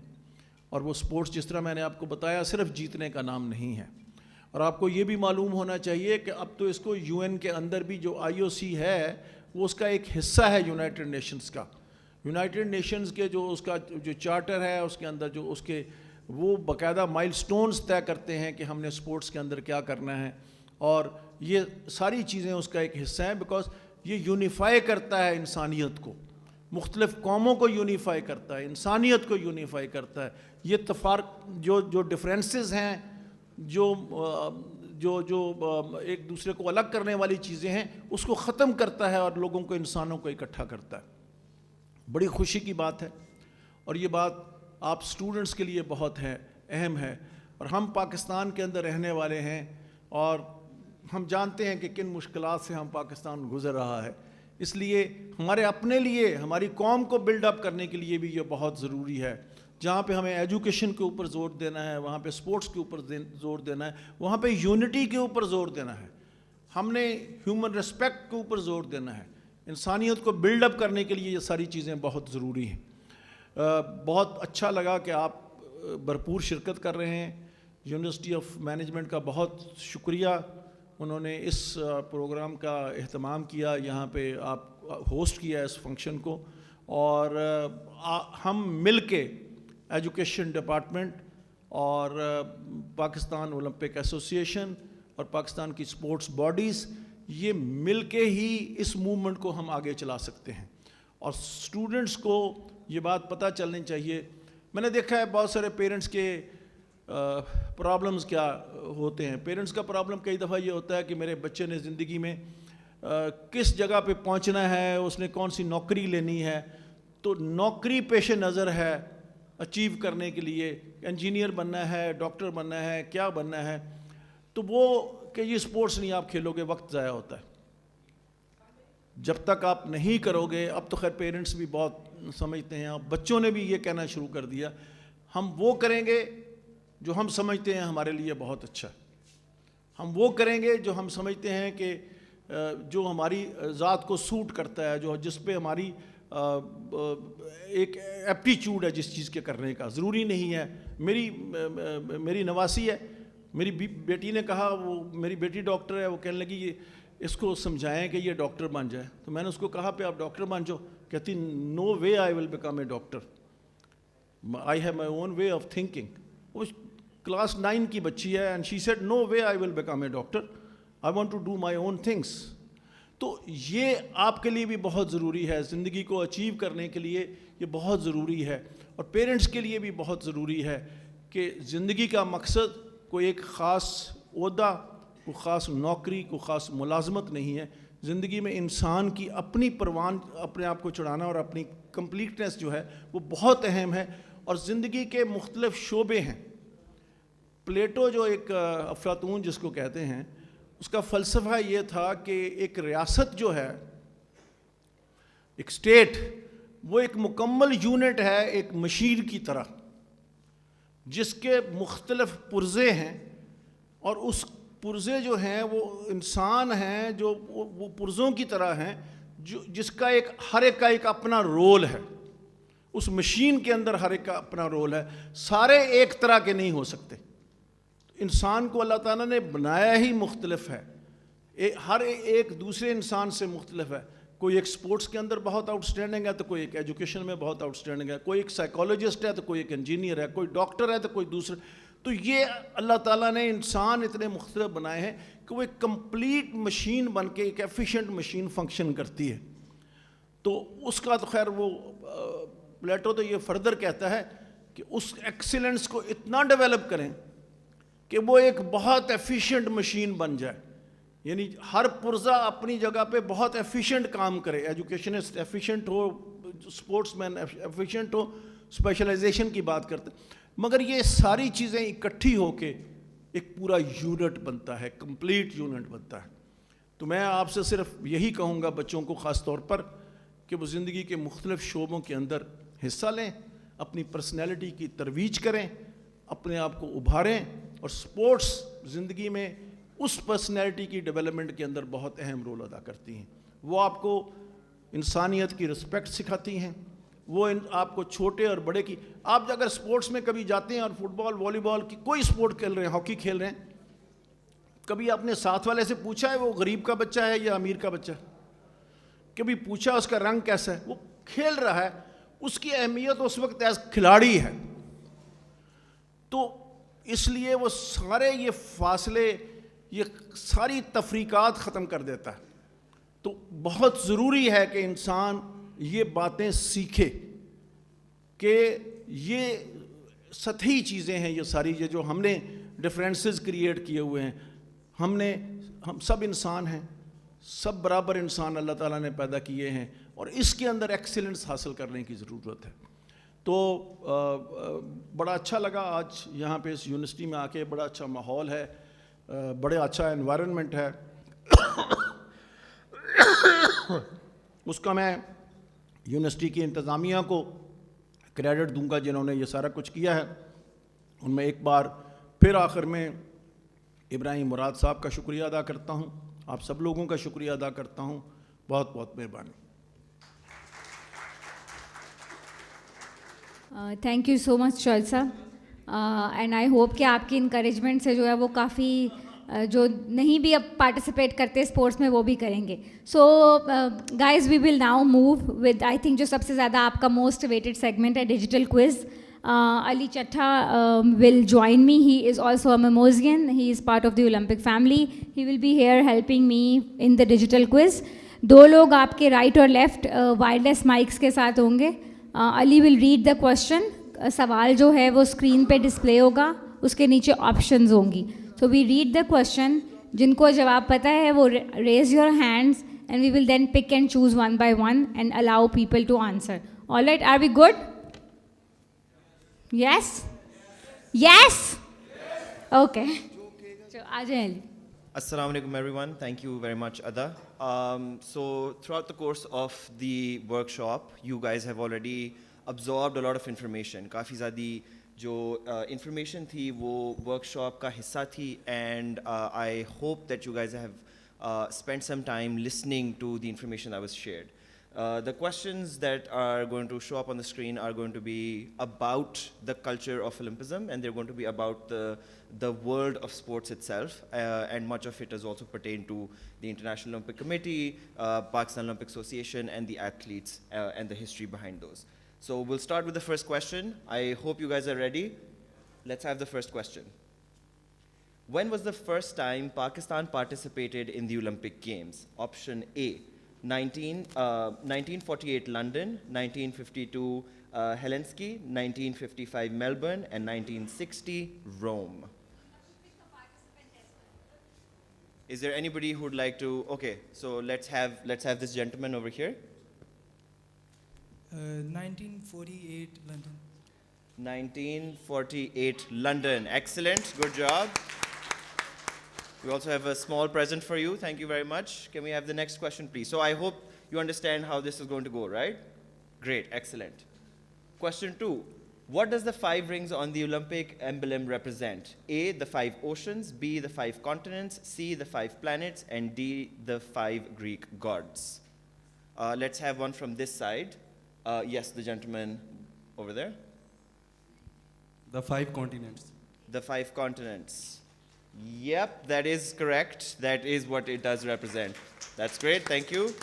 اور وہ سپورٹس جس طرح میں نے آپ کو بتایا صرف جیتنے کا نام نہیں ہے. اور آپ کو یہ بھی معلوم ہونا چاہیے کہ اب تو اس کو UN کے اندر بھی جو IOC ہے وہ اس کا ایک حصہ ہے یونائٹڈ نیشنز کا. یونائٹڈ نیشنز کے جو اس کا جو چارٹر ہے اس کے اندر جو اس کے وہ باقاعدہ مائل سٹونز طے کرتے ہیں کہ ہم نے سپورٹس کے اندر کیا کرنا ہے. اور یہ ساری چیزیں اس کا ایک حصہ ہیں بیکاز یہ یونیفائی کرتا ہے انسانیت کو، مختلف قوموں کو یونیفائی کرتا ہے، انسانیت کو یونیفائی کرتا ہے. یہ جو ڈفرینسز ہیں، جو ایک دوسرے کو الگ کرنے والی چیزیں ہیں، اس کو ختم کرتا ہے اور لوگوں کو، انسانوں کو اکٹھا کرتا ہے. بڑی خوشی کی بات ہے اور یہ بات آپ سٹوڈنٹس کے لیے بہت اہم ہے. اور ہم پاکستان کے اندر رہنے والے ہیں اور ہم جانتے ہیں کہ کن مشکلات سے ہم پاکستان گزر رہا ہے. اس لیے ہمارے اپنے لیے، ہماری قوم کو بلڈ اپ کرنے کے لیے بھی یہ بہت ضروری ہے. جہاں پہ ہمیں ایجوکیشن کے اوپر زور دینا ہے، وہاں پہ سپورٹس کے اوپر زور دینا ہے، وہاں پہ یونٹی کے اوپر زور دینا ہے. ہم نے ہیومن ریسپیکٹ کے اوپر زور دینا ہے. انسانیت کو بلڈ اپ کرنے کے لیے یہ ساری چیزیں بہت ضروری ہیں. بہت اچھا لگا کہ آپ بھرپور شرکت کر رہے ہیں. یونیورسٹی آف مینجمنٹ کا بہت شکریہ، انہوں نے اس پروگرام کا اہتمام کیا، یہاں پہ آپ ہوسٹ کیا اس فنکشن کو. اور ہم مل کے ایجوکیشن ڈپارٹمنٹ اور پاکستان اولمپک ایسوسی ایشن اور پاکستان کی سپورٹس باڈیز، یہ مل کے ہی اس موومنٹ کو ہم آگے چلا سکتے ہیں. اور سٹوڈنٹس کو یہ بات پتہ چلنی چاہیے. میں نے دیکھا ہے بہت سارے پیرنٹس کے پرابلمز کیا ہوتے ہیں. پیرنٹس کا پرابلم کئی دفعہ یہ ہوتا ہے کہ میرے بچے نے زندگی میں کس جگہ پہ پہنچنا ہے، اس نے کون سی نوکری لینی ہے. تو نوکری پیش نظر ہے اچیو کرنے کے لیے، انجینئر بننا ہے، ڈاکٹر بننا ہے، کیا بننا ہے. تو وہ کہ یہ سپورٹس نہیں آپ کھیلو گے، وقت ضائع ہوتا ہے. جب تک آپ نہیں کرو گے، اب تو خیر پیرنٹس بھی بہت سمجھتے ہیں، اب بچوں نے بھی یہ کہنا شروع کر دیا، ہم وہ کریں گے جو ہم سمجھتے ہیں ہمارے لیے بہت اچھا ہے. ہم وہ کریں گے جو ہم سمجھتے ہیں کہ جو ہماری ذات کو سوٹ کرتا ہے، جس پہ ہماری ایک ایپٹیچیوڈ ہے جس چیز کے کرنے کا. ضروری نہیں ہے. میری نواسی ہے، میری بیٹی نے کہا، وہ میری بیٹی ڈاکٹر ہے، وہ کہنے لگی اس کو سمجھائیں کہ یہ ڈاکٹر بن جائے. تو میں نے اس کو کہا پہ آپ ڈاکٹر بن جاؤ. کہتی no way I will become a doctor, I have my own way of thinking. وہ کلاس 9 کی بچی ہے and she said no way I will become a doctor, I want to do my own things. تو یہ آپ کے لیے بھی بہت ضروری ہے، زندگی کو اچیو کرنے کے لیے یہ بہت ضروری ہے. اور پیرنٹس کے لیے بھی بہت ضروری ہے کہ زندگی کا مقصد کوئی ایک خاص عہدہ، کوئی خاص نوکری، کوئی خاص ملازمت نہیں ہے. زندگی میں انسان کی اپنی پروان اپنے آپ کو چڑھانا اور اپنی کمپلیٹنس جو ہے وہ بہت اہم ہے. اور زندگی کے مختلف شعبے ہیں. پلیٹو جو ایک افلاطون جس کو کہتے ہیں، اس کا فلسفہ یہ تھا کہ ایک ریاست جو ہے، ایک اسٹیٹ، وہ ایک مکمل یونٹ ہے، ایک مشین کی طرح جس کے مختلف پرزے ہیں. اور اس پرزے جو ہیں وہ انسان ہیں، جو وہ پرزوں کی طرح ہیں، جس کا ہر ایک کا ایک اپنا رول ہے. اس مشین کے اندر ہر ایک کا اپنا رول ہے. سارے ایک طرح کے نہیں ہو سکتے. انسان کو اللہ تعالیٰ نے بنایا ہی مختلف ہے، ہر ایک دوسرے انسان سے مختلف ہے. کوئی ایک سپورٹس کے اندر بہت آؤٹ اسٹینڈنگ ہے تو کوئی ایک ایجوکیشن میں بہت آؤٹ اسٹینڈنگ ہے. کوئی ایک سائیکالوجسٹ ہے تو کوئی ایک انجینئر ہے. کوئی ڈاکٹر ہے تو کوئی دوسرا. تو یہ اللہ تعالیٰ نے انسان اتنے مختلف بنائے ہیں کہ وہ ایک کمپلیٹ مشین بن کے ایک ایفیشینٹ مشین فنکشن کرتی ہے. تو اس کا تو خیر وہ پلیٹو تو یہ فردر کہتا ہے کہ اس ایکسیلنس کو اتنا ڈیولپ کریں کہ وہ ایک بہت ایفیشینٹ مشین بن جائے. یعنی ہر پرزہ اپنی جگہ پہ بہت ایفیشینٹ کام کرے. ایجوکیشنسٹ ایفیشینٹ ہو، سپورٹس مین ایفیشینٹ ہو، اسپیشلائزیشن کی بات کرتے ہیں. مگر یہ ساری چیزیں اکٹھی ہو کے ایک پورا یونٹ بنتا ہے، کمپلیٹ یونٹ بنتا ہے. تو میں آپ سے صرف یہی کہوں گا بچوں کو خاص طور پر کہ وہ زندگی کے مختلف شعبوں کے اندر حصہ لیں اپنی پرسنالٹی کی ترویج کریں, اپنے آپ کو ابھاریں, اور سپورٹس زندگی میں اس پرسنالٹی کی ڈیولپمنٹ کے اندر بہت اہم رول ادا کرتی ہیں. وہ آپ کو انسانیت کی رسپیکٹ سکھاتی ہیں, وہ آپ کو چھوٹے اور بڑے کی, آپ اگر سپورٹس میں کبھی جاتے ہیں اور فٹ بال, والی بال کی کوئی سپورٹ کھیل رہے ہیں, ہاکی کھیل رہے ہیں, کبھی اپنے ساتھ والے سے پوچھا ہے وہ غریب کا بچہ ہے یا امیر کا بچہ ہے؟ کبھی پوچھا اس کا رنگ کیسا ہے؟ وہ کھیل رہا ہے, اس کی اہمیت اس وقت ایز کھلاڑی ہے. تو اس لیے وہ سارے یہ فاصلے, یہ ساری تفریقات ختم کر دیتا ہے. تو بہت ضروری ہے کہ انسان یہ باتیں سیکھے کہ یہ سطحی چیزیں ہیں, یہ ساری یہ جو ہم نے ڈفرینسز کریٹ کیے ہوئے ہیں, ہم سب انسان ہیں, سب برابر انسان اللہ تعالیٰ نے پیدا کیے ہیں, اور اس کے اندر ایکسیلنس حاصل کرنے کی ضرورت ہے. تو بڑا اچھا لگا آج یہاں پہ اس یونیورسٹی میں آ کے, بڑا اچھا ماحول ہے, بڑے اچھا انوائرنمنٹ ہے. اس کا میں یونیورسٹی کی انتظامیہ کو کریڈٹ دوں گا جنہوں نے یہ سارا کچھ کیا ہے. ان میں ایک بار پھر آخر میں ابراہیم مراد صاحب کا شکریہ ادا کرتا ہوں, آپ سب لوگوں کا شکریہ ادا کرتا ہوں. بہت بہت مہربانی. تھینک یو سو مچ شعیب صاحب, اینڈ آئی ہوپ کہ آپ کی انکریجمنٹ سے جو ہے وہ کافی جو نہیں بھی اب پارٹیسپیٹ کرتے اسپورٹس میں وہ بھی کریں گے. So guys we will now move with I think جو سب سے زیادہ آپ کا موسٹ ویٹڈ سیگمنٹ ہے, digital quiz. Ali Chattha will join me. He is also a Mimosian. He is part of the Olympic family. He will be here helping me in the digital quiz. دو لوگ آپ کے right اور left wireless mics کے ساتھ ہوں گے. علی will read the question. سوال جو ہے وہ اسکرین پہ ڈسپلے ہوگا, اس کے نیچے آپشنز ہوں گی. سو وی ریڈ دا کوشچن, جن کو جواب پتہ ہے وہ raise your hands and we will then pick and choose one by one and allow people to answer. All right, are we good? Yes? Yes? Okay. آ جائیں Ali. Assalamu alaikum everyone. Thank you very much, Ada. So throughout the course of the workshop, you guys have already absorbed a lot of information. کافی زیادہ جو information تھی وہ workshop کا حصہ تھی, and I hope that you guys have spent some time listening to the information that was shared. The questions that are going to show up on the screen are going to be about the culture of Olympism, and they're going to be about the world of sports itself, and much of it is also pertain to the International Olympic Committee, Pakistan Olympic Association, and the athletes and the history behind those. So we'll start with the first question. I hope you guys are ready. Let's have the first question. When was the first time Pakistan participated in the Olympic Games? Option A, 1948 London, 1952 Helsinki, 1955 Melbourne, and 1960 Rome. Is there anybody who would like to? Okay, so let's have this gentleman over here. 1948 London. 1948 London. Excellent. Good job. We also have a small present for you. Thank you very much. Can we have the next question, please? So I hope you understand how this is going to go, right? Great. Excellent. Question 2. What does the 5 rings on the Olympic emblem represent? A, the 5 oceans, B, the 5 continents, C, the 5 planets, and D, the 5 Greek gods. Let's have one from this side. Yes, the gentleman over there. The 5 continents. The 5 continents. Yep, that is correct. That is what it does represent. That's great. Thank you.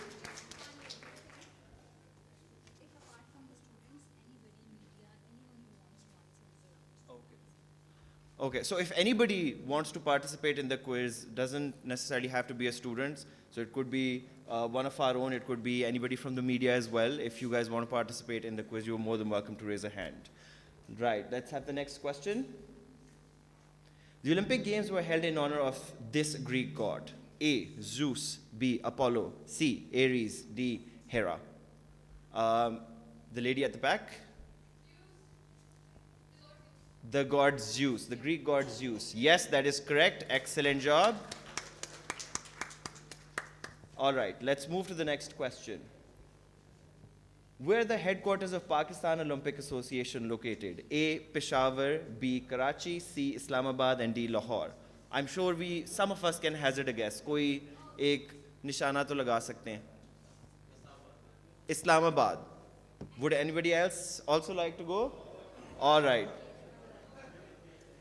Okay, so if anybody wants to participate in the quiz, doesn't necessarily have to be a student. So it could be one of our own, it could be anybody from the media as well. If you guys want to participate in the quiz, you're more than welcome to raise a hand. Right, let's have the next question. The Olympic Games were held in honor of this Greek god. A, Zeus, B, Apollo, C, Ares, D, Hera. The lady at the back. The god Zeus, the Greek god Zeus. Yes, that is correct. Excellent job. All right, let's move to the next question. Where the headquarters of Pakistan Olympic Association located? A. Peshawar, B. Karachi, C. Islamabad, and D. Lahore. I'm sure some of us can hazard a guess. کوئی ایک نشانہ تو لگا سکتے ہیں. Islamabad. Would anybody else also like to go? All right.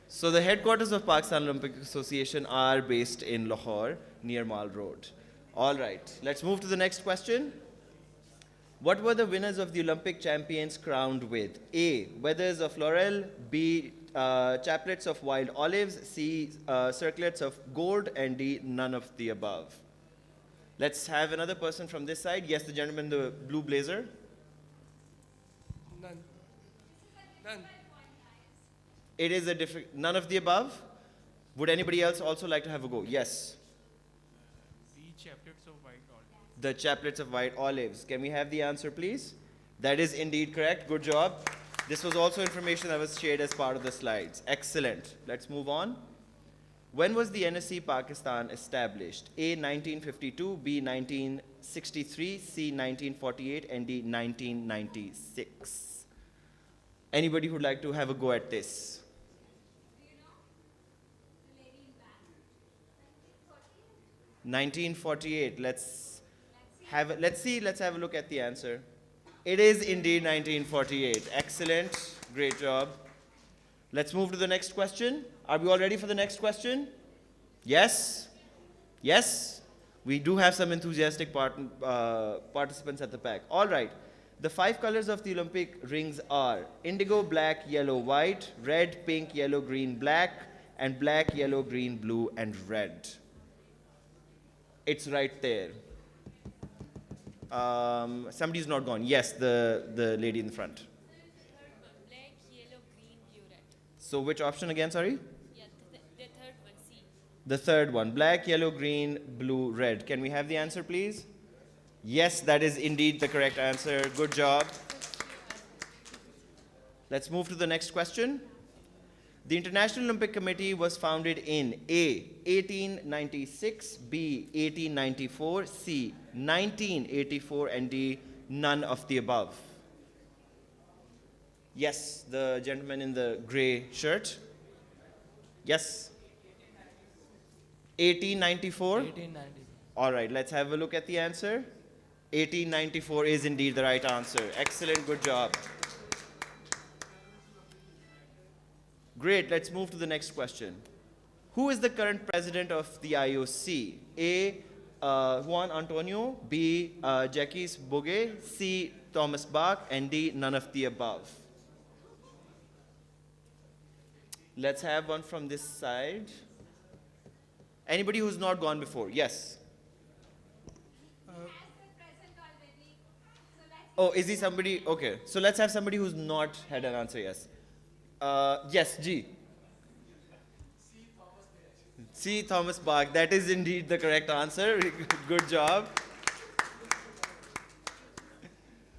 So the headquarters of Pakistan Olympic Association are based in Lahore, near Mall Road. All right. Let's move to the next question. What were the winners of the Olympic champions crowned with? A. Wethers of laurel. B. Chaplets of wild olives. C. Circlets of gold. And D. None of the above. Let's have another person from this side. Yes, the gentleman in the blue blazer. None. None. It is a different, none of the above. Would anybody else also like to have a go? Yes. The chaplets of white olive. The chaplets of white olives. Can we have the answer, please? That is indeed correct. Good job. This was also information that was shared as part of the slides. Excellent. Let's move on. When was the NSC Pakistan established? A. 1952, B. 1963, C. 1948, and D. 1996. Anybody who'd like to have a go at this? 1948. Let's have a look at the answer. It is indeed 1948. Excellent. Great job. Let's move to the next question. Are we all ready for the next question? Yes? Yes? We do have some enthusiastic participants at the back. All right. The 5 colors of the Olympic rings are indigo, black, yellow, white, red, pink, yellow, green, black, and black, yellow, green, blue, and red. It's right there. Somebody's not gone. Yes, the lady in the front. Black, yellow, green, blue, red. So which option again, sorry? Yeah, the third one, C. The third one, black, yellow, green, blue, red. Can we have the answer, please? Yes, that is indeed the correct answer. Good job. Let's move to the next question. The International Olympic Committee was founded in A. 1896, B. 1894, C. 1984, and D. None of the above. Yes, the gentleman in the gray shirt. Yes. 1894? 1890. All right, let's have a look at the answer. 1894 is indeed the right answer. Excellent, good job. Great, let's move to the next question. Who is the current president of the IOC? A. Juan Antonio, B. Jacques Boguet, C. Thomas Bach, and D. None of the above. Let's have one from this side. Anybody who's not gone before? Yes. Oh, is he somebody? Okay, so let's have somebody who's not had an answer. Yes. Yes, G. C. Thomas Bach. That is indeed the correct answer. Good job.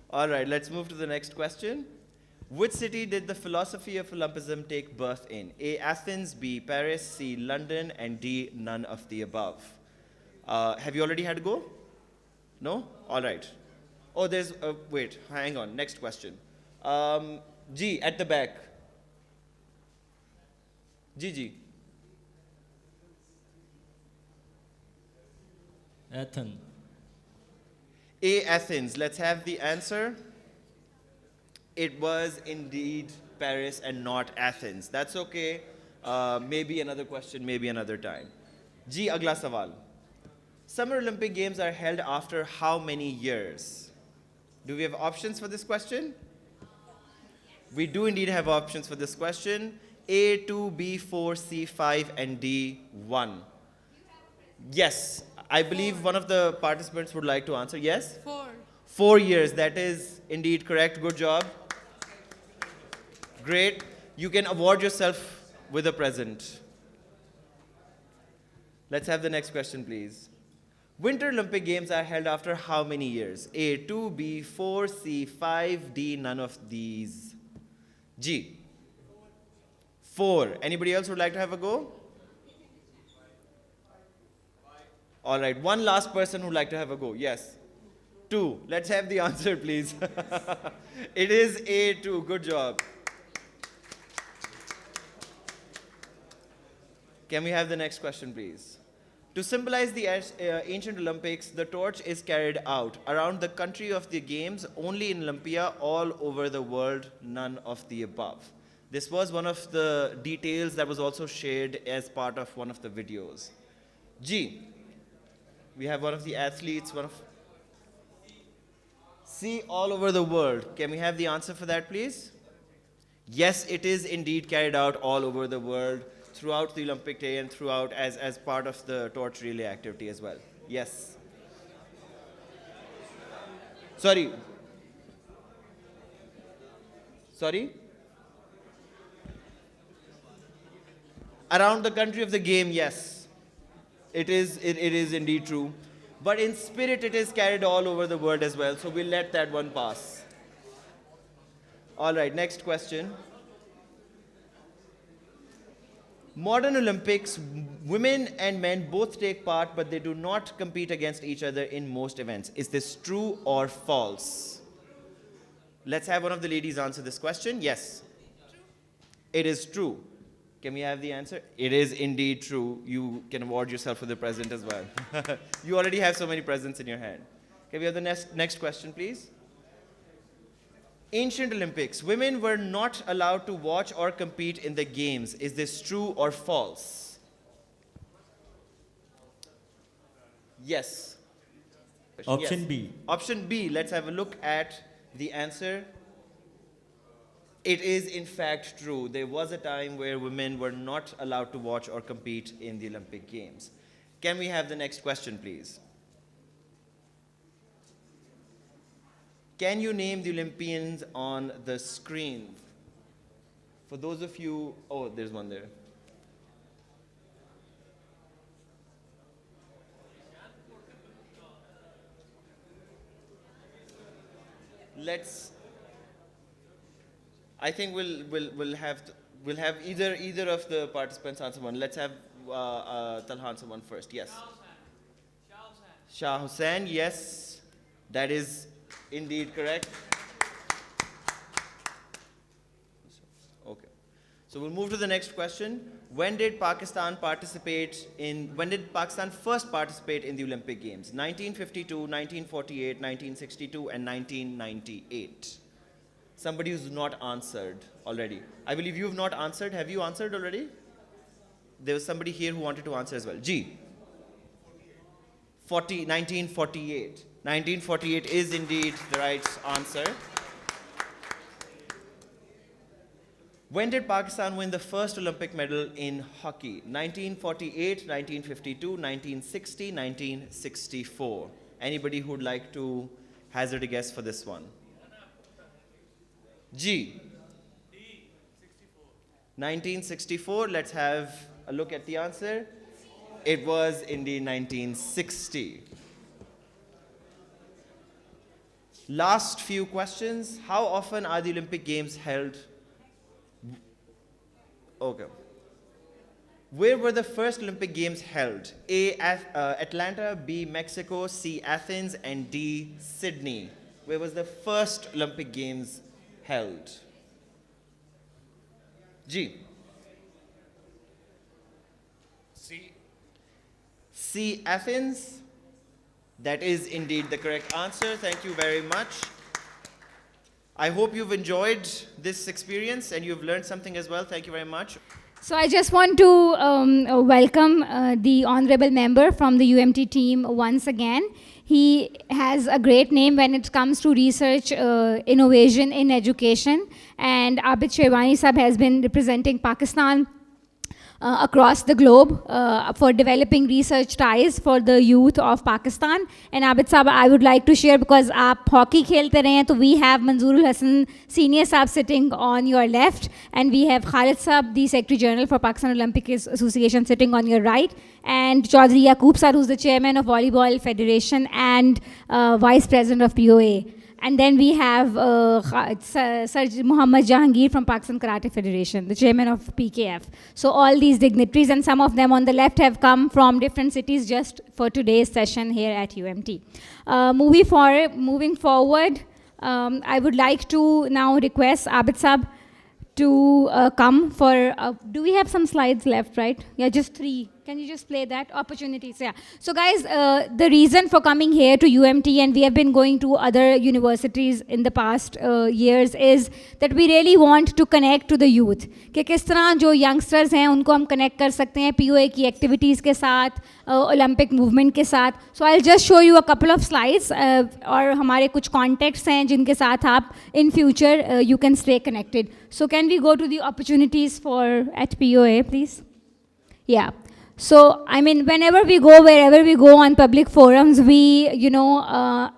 All right, let's move to the next question. Which city did the philosophy of Olympism take birth in? A. Athens, B. Paris, C. London, and D. None of the above. Have you already had a go? No? All right. Oh, there's, wait, hang on. Next question. G, at the back. G. Athens. A. Athens. Let's have the answer. It was indeed Paris and not Athens. That's okay. Maybe another question, maybe another time. G. Agla sawal. Summer Olympic Games are held after how many years? Do we have options for this question? We do indeed have options for this question. A, 2, B, 4, C, 5, and D, 1. Yes, I believe one of the participants would like to answer. Yes? 4. 4 years, that is indeed correct. Good job. Great. You can award yourself with a present. Let's have the next question, please. Winter Olympic Games are held after how many years? A, 2, B, 4, C, 5, D, none of these. G. 4. Anybody else would like to have a go? All right, one last person who'd like to have a go. Yes. 2. Let's have the answer, please. It is A2. Good job. Can we have the next question, please? To symbolize the ancient Olympics, the torch is carried out around the country of the games, only in Olympia, all over the world, none of the above. This was one of the details that was also shared as part of one of the videos. G. We have one of the athletes, C, all over the world. Can we have the answer for that, please? Yes, it is indeed carried out all over the world, throughout the Olympic day and throughout as part of the torch relay activity as well. Yes. Sorry. Around the country of the game, yes. It is indeed true. But in spirit, it is carried all over the world as well. So we'll let that one pass. All right, next question. Modern Olympics, women and men both take part, but they do not compete against each other in most events. Is this true or false? Let's have one of the ladies answer this question. Yes. It is true. Can we have the answer? It is indeed true. You can award yourself with a present as well. You already have so many presents in your hand. Can we have the next question, please? Ancient Olympics, women were not allowed to watch or compete in the games. Is this true or false? Yes. Option Yes. B. Option B. Let's have a look at the answer. It is in fact true. There was a time where women were not allowed to watch or compete in the Olympic Games. Can we have the next question, please? Can you name the Olympians on the screen? For those of you, oh, there's one there. I think we'll have either of the participants answer one. Let's have Talha answer one first. Yes. Shah Hussain. Yes, that is indeed correct. Okay. So we'll move to the next question. When did Pakistan first participate in the Olympic Games? 1952, 1948, 1962, and 1998. Somebody who's not answered already. I believe you have not answered. Have you answered already? There was somebody here who wanted to answer as well. G. 1948. 1948 is indeed the right answer. When did Pakistan win the first Olympic medal in hockey? 1948, 1952, 1960, 1964. Anybody who would like to hazard a guess for this one? G. 1964. Let's have a look at the answer. It was indeed 1960. Last few questions. How often are the Olympic Games held? Okay. Where were the first Olympic Games held? A. Atlanta, B. Mexico, C. Athens, and D. Sydney. Where was the first Olympic Games held? G. C. Athens. That is indeed the correct answer. Thank you very much. I hope you've enjoyed this experience and you've learned something as well. Thank you very much. So I just want to welcome the honorable member from the UMT team once again. He has a great name when it comes to research, innovation in education. And Abid Sherwani Sahab has been representing Pakistan across the globe for developing research ties for the youth of Pakistan. And Abid Sahab, I would like to share, because aap hockey khelte rahe hain, so we have Manzoorul Hasan Senior Sahab sitting on your left, and we have Khalid Sahab, the Secretary General for Pakistan Olympic Association, sitting on your right, and Chaudhry Yaqoob Sir, who's the Chairman of Volleyball Federation and Vice President of POA. And then we have Sir Muhammad Jahangir from Pakistan Karate Federation, the chairman of PKF. So all these dignitaries, and some of them on the left have come from different cities just for today's session here at UMT. Moving forward, I would like to now request Abid Sab to come for, do we have some slides left, right? Yeah, just 3. Can you just play that? Opportunities, yeah. So guys, the reason for coming here to UMT, and we have been going to other universities in the past years, is that we really want to connect to the youth. کہ کس طرح جو youngsters ہیں ان کو ہم connect کر سکتے ہیں POA کی activities کے ساتھ, Olympic movement کے ساتھ. So I'll just show you a couple of slides, اور ہمارے کچھ contacts ہیں جن کے ساتھ آپ in future you can stay connected. So can we go to the opportunities for at POA, please? Yeah. So, I mean, whenever we go, wherever we go on public forums, we,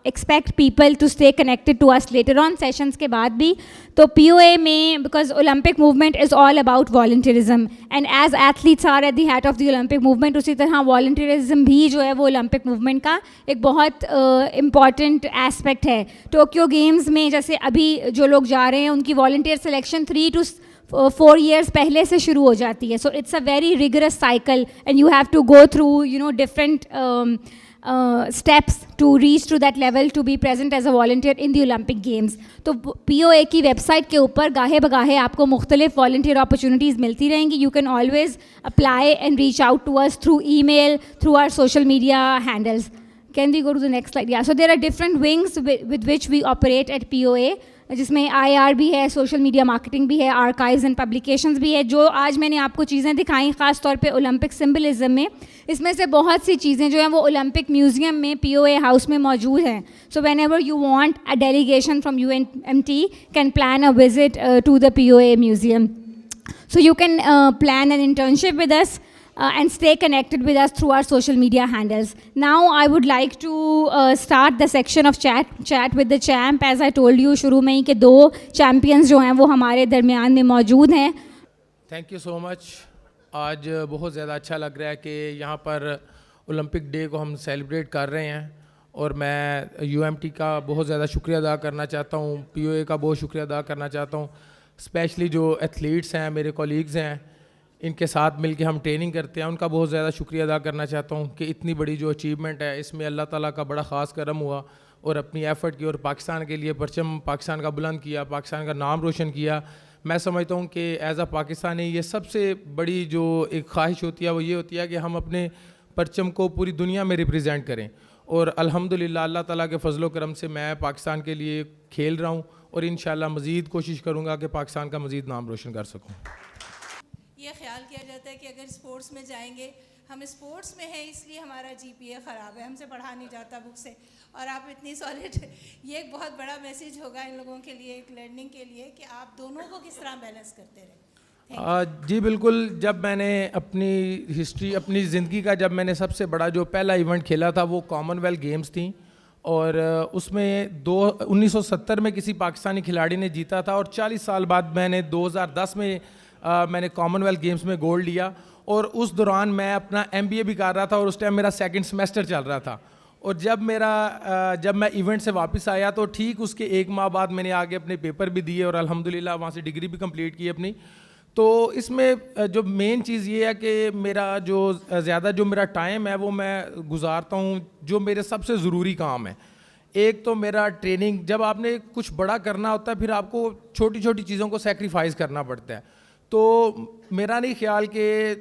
expect people to stay connected to us later on sessions ke baad bhi. So, POA mein, because Olympic movement is all about volunteerism, and as athletes are at the heart of the Olympic movement, usi tarah volunteerism bhi jo hai wo Olympic movement ka ek bahut important aspect hai. Tokyo Games mein jaise abhi jo log ja rahe hain, unki volunteer selection 3 to 4 years پہلے سے شروع ہو جاتی ہے. So it's a very rigorous cycle, and you have to go through different steps to reach to that level to be present as a volunteer in the Olympic Games. تو POA کی web site کے اوپر گاہے بگاہے آپ کو مختلف volunteer opportunities ملتی رہیں گی. You can always apply and reach out to us through email, through our social media handles. Can we go to the next slide? Yeah, so there are different wings with which we operate at POA, جس میں IR بھی ہے, social media marketing بھی ہے, archives and publications بھی ہے. جو آج میں نے آپ کو چیزیں دکھائیں خاص طور پہ اولمپک سمبلزم میں, اس میں سے بہت سی چیزیں جو ہیں وہ اولمپک میوزیم میں POA ہاؤس میں موجود ہیں. So whenever you want a delegation from UMT can plan a visit to the POA museum. So you can plan an internship with us and stay connected with us through our social media handles. Now I would like to start the section of chat with the champ. As I told you شروع میں ہی کہ 2 champions جو ہیں وہ ہمارے درمیان میں موجود ہیں. تھینک یو سو مچ. آج بہت زیادہ اچھا لگ رہا ہے کہ یہاں پر اولمپک ڈے کو ہم سیلیبریٹ کر رہے ہیں, اور میں UMT کا بہت زیادہ شکریہ ادا کرنا چاہتا ہوں, POA کا بہت شکریہ ادا کرنا چاہتا ہوں. اسپیشلی جو ایتھلیٹس ہیں, میرے کولیگز ہیں, ان کے ساتھ مل کے ہم ٹریننگ کرتے ہیں, ان کا بہت زیادہ شکریہ ادا کرنا چاہتا ہوں کہ اتنی بڑی جو اچیومنٹ ہے اس میں اللہ تعالیٰ کا بڑا خاص کرم ہوا, اور اپنی ایفرٹ کی اور پاکستان کے لیے پرچم پاکستان کا بلند کیا, پاکستان کا نام روشن کیا. میں سمجھتا ہوں کہ ایز اے پاکستانی یہ سب سے بڑی جو ایک خواہش ہوتی ہے وہ یہ ہوتی ہے کہ ہم اپنے پرچم کو پوری دنیا میں ریپرزینٹ کریں, اور الحمدللہ اللہ تعالیٰ کے فضل و کرم سے میں پاکستان کے لیے کھیل رہا ہوں, اور انشاءاللہ مزید کوشش کروں گا کہ پاکستان کا مزید نام روشن کر سکوں. یہ خیال کیا جاتا ہے کہ اگر اسپورٹس میں جائیں گے, ہم اسپورٹس میں ہیں اس لیے ہمارا GPA خراب ہے, ہم سے پڑھا نہیں جاتا بک سے, اور آپ اتنی سالڈ, یہ ایک بہت بڑا میسیج ہوگا ان لوگوں کے لیے, ایک لرننگ کے لیے, کہ آپ دونوں کو کس طرح بیلنس کرتے رہیں. جی بالکل. جب میں نے اپنی ہسٹری, اپنی زندگی کا جب میں نے سب سے بڑا جو پہلا ایونٹ کھیلا تھا وہ کامن ویلتھ گیمز تھیں, اور اس میں 1970 میں کسی پاکستانی کھلاڑی نے جیتا تھا, اور 40 سال بعد میں نے 2010 میں میں نے کامن ویلتھ گیمز میں گولڈ لیا. اور اس دوران میں اپنا MBA بھی کر رہا تھا, اور اس ٹائم میرا 2nd سیمسٹر چل رہا تھا. اور جب میں ایونٹ سے واپس آیا تو ٹھیک اس کے 1 ماہ بعد میں نے آگے اپنے پیپر بھی دیے, اور الحمدللہ وہاں سے ڈگری بھی کمپلیٹ کی اپنی. تو اس میں جو مین چیز یہ ہے کہ میرا جو زیادہ جو میرا ٹائم ہے وہ میں گزارتا ہوں جو میرے سب سے ضروری کام ہے. ایک تو میرا ٹریننگ, جب آپ نے کچھ بڑا کرنا ہوتا ہے پھر آپ کو چھوٹی چھوٹی چیزوں کو سیکریفائز کرنا پڑتا ہے. تو میرا نہیں خیال کہ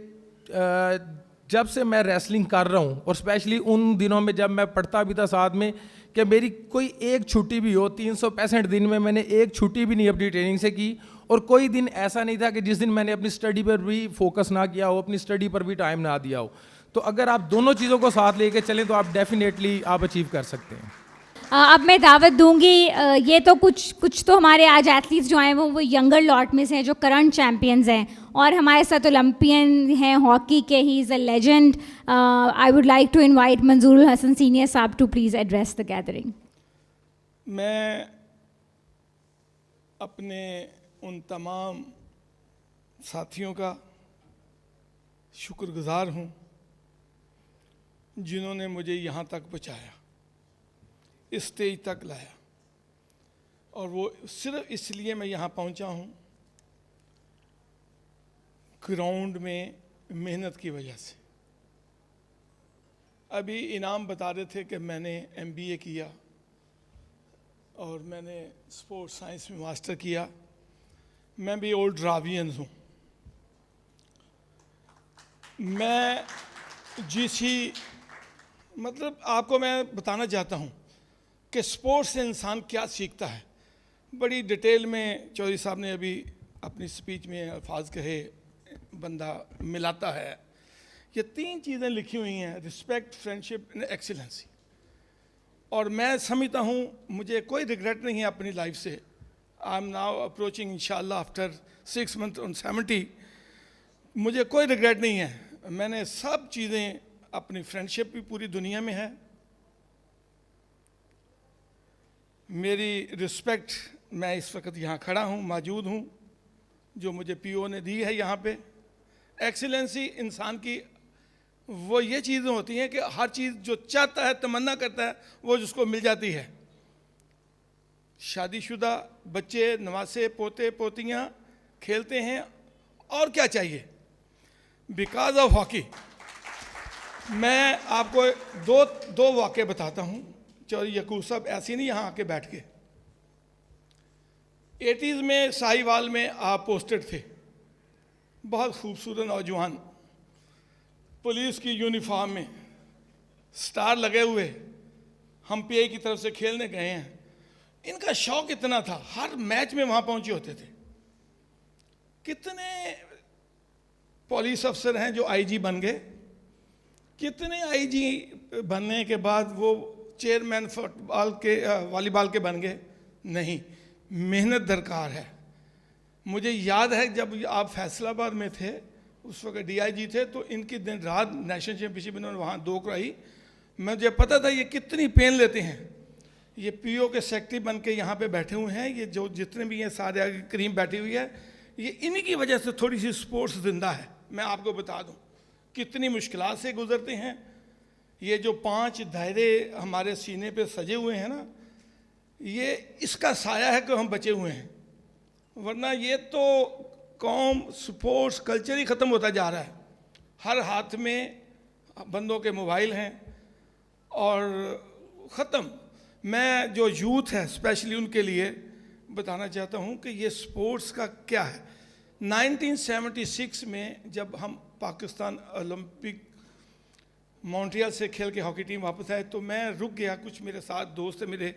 جب سے میں ریسلنگ کر رہا ہوں, اور اسپیشلی ان دنوں میں جب میں پڑھتا بھی تھا ساتھ میں, کہ میری کوئی ایک چھٹی بھی ہو, 365 دن میں نے ایک چھٹی بھی نہیں اپنی ٹریننگ سے کی, اور کوئی دن ایسا نہیں تھا کہ جس دن میں نے اپنی اسٹڈی پر بھی فوکس نہ کیا ہو, اپنی اسٹڈی پر بھی ٹائم نہ دیا ہو. تو اگر آپ دونوں چیزوں کو ساتھ لے کے چلیں تو آپ ڈیفینیٹلی آپ اچیو کر سکتے ہیں. اب میں دعوت دوں گی, یہ تو کچھ تو ہمارے آج ایتھلیٹس جو ہیں وہ ینگر لاٹ میں سے ہیں جو کرنٹ چیمپئنز ہیں, اور ہمارے ساتھ اولمپئن ہیں ہاکی کے, he is a legend. I would like to invite Manzoor ul Hasan senior صاحب to please address the gathering. میں اپنے ان تمام ساتھیوں کا شکر گزار ہوں جنہوں نے مجھے یہاں تک پہنچایا, اسٹیج تک لایا. اور وہ صرف اس لیے میں یہاں پہنچا ہوں گراؤنڈ میں محنت کی وجہ سے. ابھی انعام بتا رہے تھے کہ میں نے MBA کیا اور میں نے اسپورٹس سائنس میں ماسٹر کیا. میں بھی اولڈ راوین ہوں. میں مطلب آپ کو میں بتانا چاہتا ہوں کہ اسپورٹس سے انسان کیا سیکھتا ہے. بڑی ڈیٹیل میں چودھری صاحب نے ابھی اپنی اسپیچ میں الفاظ کہے, بندہ ملاتا ہے. یہ 3 چیزیں لکھی ہوئی ہیں, رسپیکٹ, فرینڈشپ اینڈ ایکسیلنسی. اور میں سمجھتا ہوں مجھے کوئی ریگریٹ نہیں ہے اپنی لائف سے. آئی ایم ناؤ اپروچنگ انشاءاللہ آفٹر 6 months on 70. مجھے کوئی ریگریٹ نہیں ہے. میں نے سب چیزیں, اپنی فرینڈشپ بھی پوری دنیا میں ہے, میری رسپیکٹ, میں اس وقت یہاں کھڑا ہوں, موجود ہوں, جو مجھے PO نے دی ہے یہاں پہ. ایکسیلنسی انسان کی وہ یہ چیزیں ہوتی ہیں کہ ہر چیز جو چاہتا ہے, تمنا کرتا ہے, وہ جس کو مل جاتی ہے. شادی شدہ بچے, نواسے, پوتے پوتیاں کھیلتے ہیں, اور کیا چاہیے, بیکاز آف ہاکی. میں آپ کو دو واقعے بتاتا ہوں. چودھری یعقوب صاحب ایسے نہیں یہاں آ کے بیٹھ کے. 80s میں ساہیوال میں آپ پوسٹڈ تھے, بہت خوبصورت نوجوان, پولیس کی یونیفارم میں, سٹار لگے ہوئے. ہم PI کی طرف سے کھیلنے گئے ہیں. ان کا شوق اتنا تھا, ہر میچ میں وہاں پہنچے ہوتے تھے. کتنے پولیس افسر ہیں جو IG بن گئے, کتنے IG بننے کے بعد وہ چیئرمین فٹ بال کے, والی بال کے بن گئے. نہیں, محنت درکار ہے. مجھے یاد ہے جب آپ فیصل آباد میں تھے, اس وقت DIG تھے, تو ان کی دن رات نیشنل چیمپئن شپ انہوں نے وہاں 2 کرائی. مجھے پتہ تھا یہ کتنی پین لیتے ہیں. یہ PO کے سیکرٹری بن کے یہاں پہ بیٹھے ہوئے ہیں. یہ جو جتنے بھی ہیں سارے آگے کریم بیٹھی ہوئی ہے, یہ انہی کی وجہ سے تھوڑی سی سپورٹس زندہ ہے. میں آپ کو بتا دوں کتنی مشکلات سے گزرتے ہیں. یہ جو 5 دائرے ہمارے سینے پہ سجے ہوئے ہیں نا, یہ اس کا سایہ ہے کہ ہم بچے ہوئے ہیں. ورنہ یہ تو قوم, سپورٹس کلچر ہی ختم ہوتا جا رہا ہے. ہر ہاتھ میں بندوں کے موبائل ہیں اور ختم. میں جو یوتھ ہے اسپیشلی ان کے لیے بتانا چاہتا ہوں کہ یہ سپورٹس کا کیا ہے. 1976 میں جب ہم پاکستان اولمپک مونٹریال سے کھیل کے ہاکی ٹیم واپس آئے, تو میں رک گیا. کچھ میرے ساتھ دوست میرے,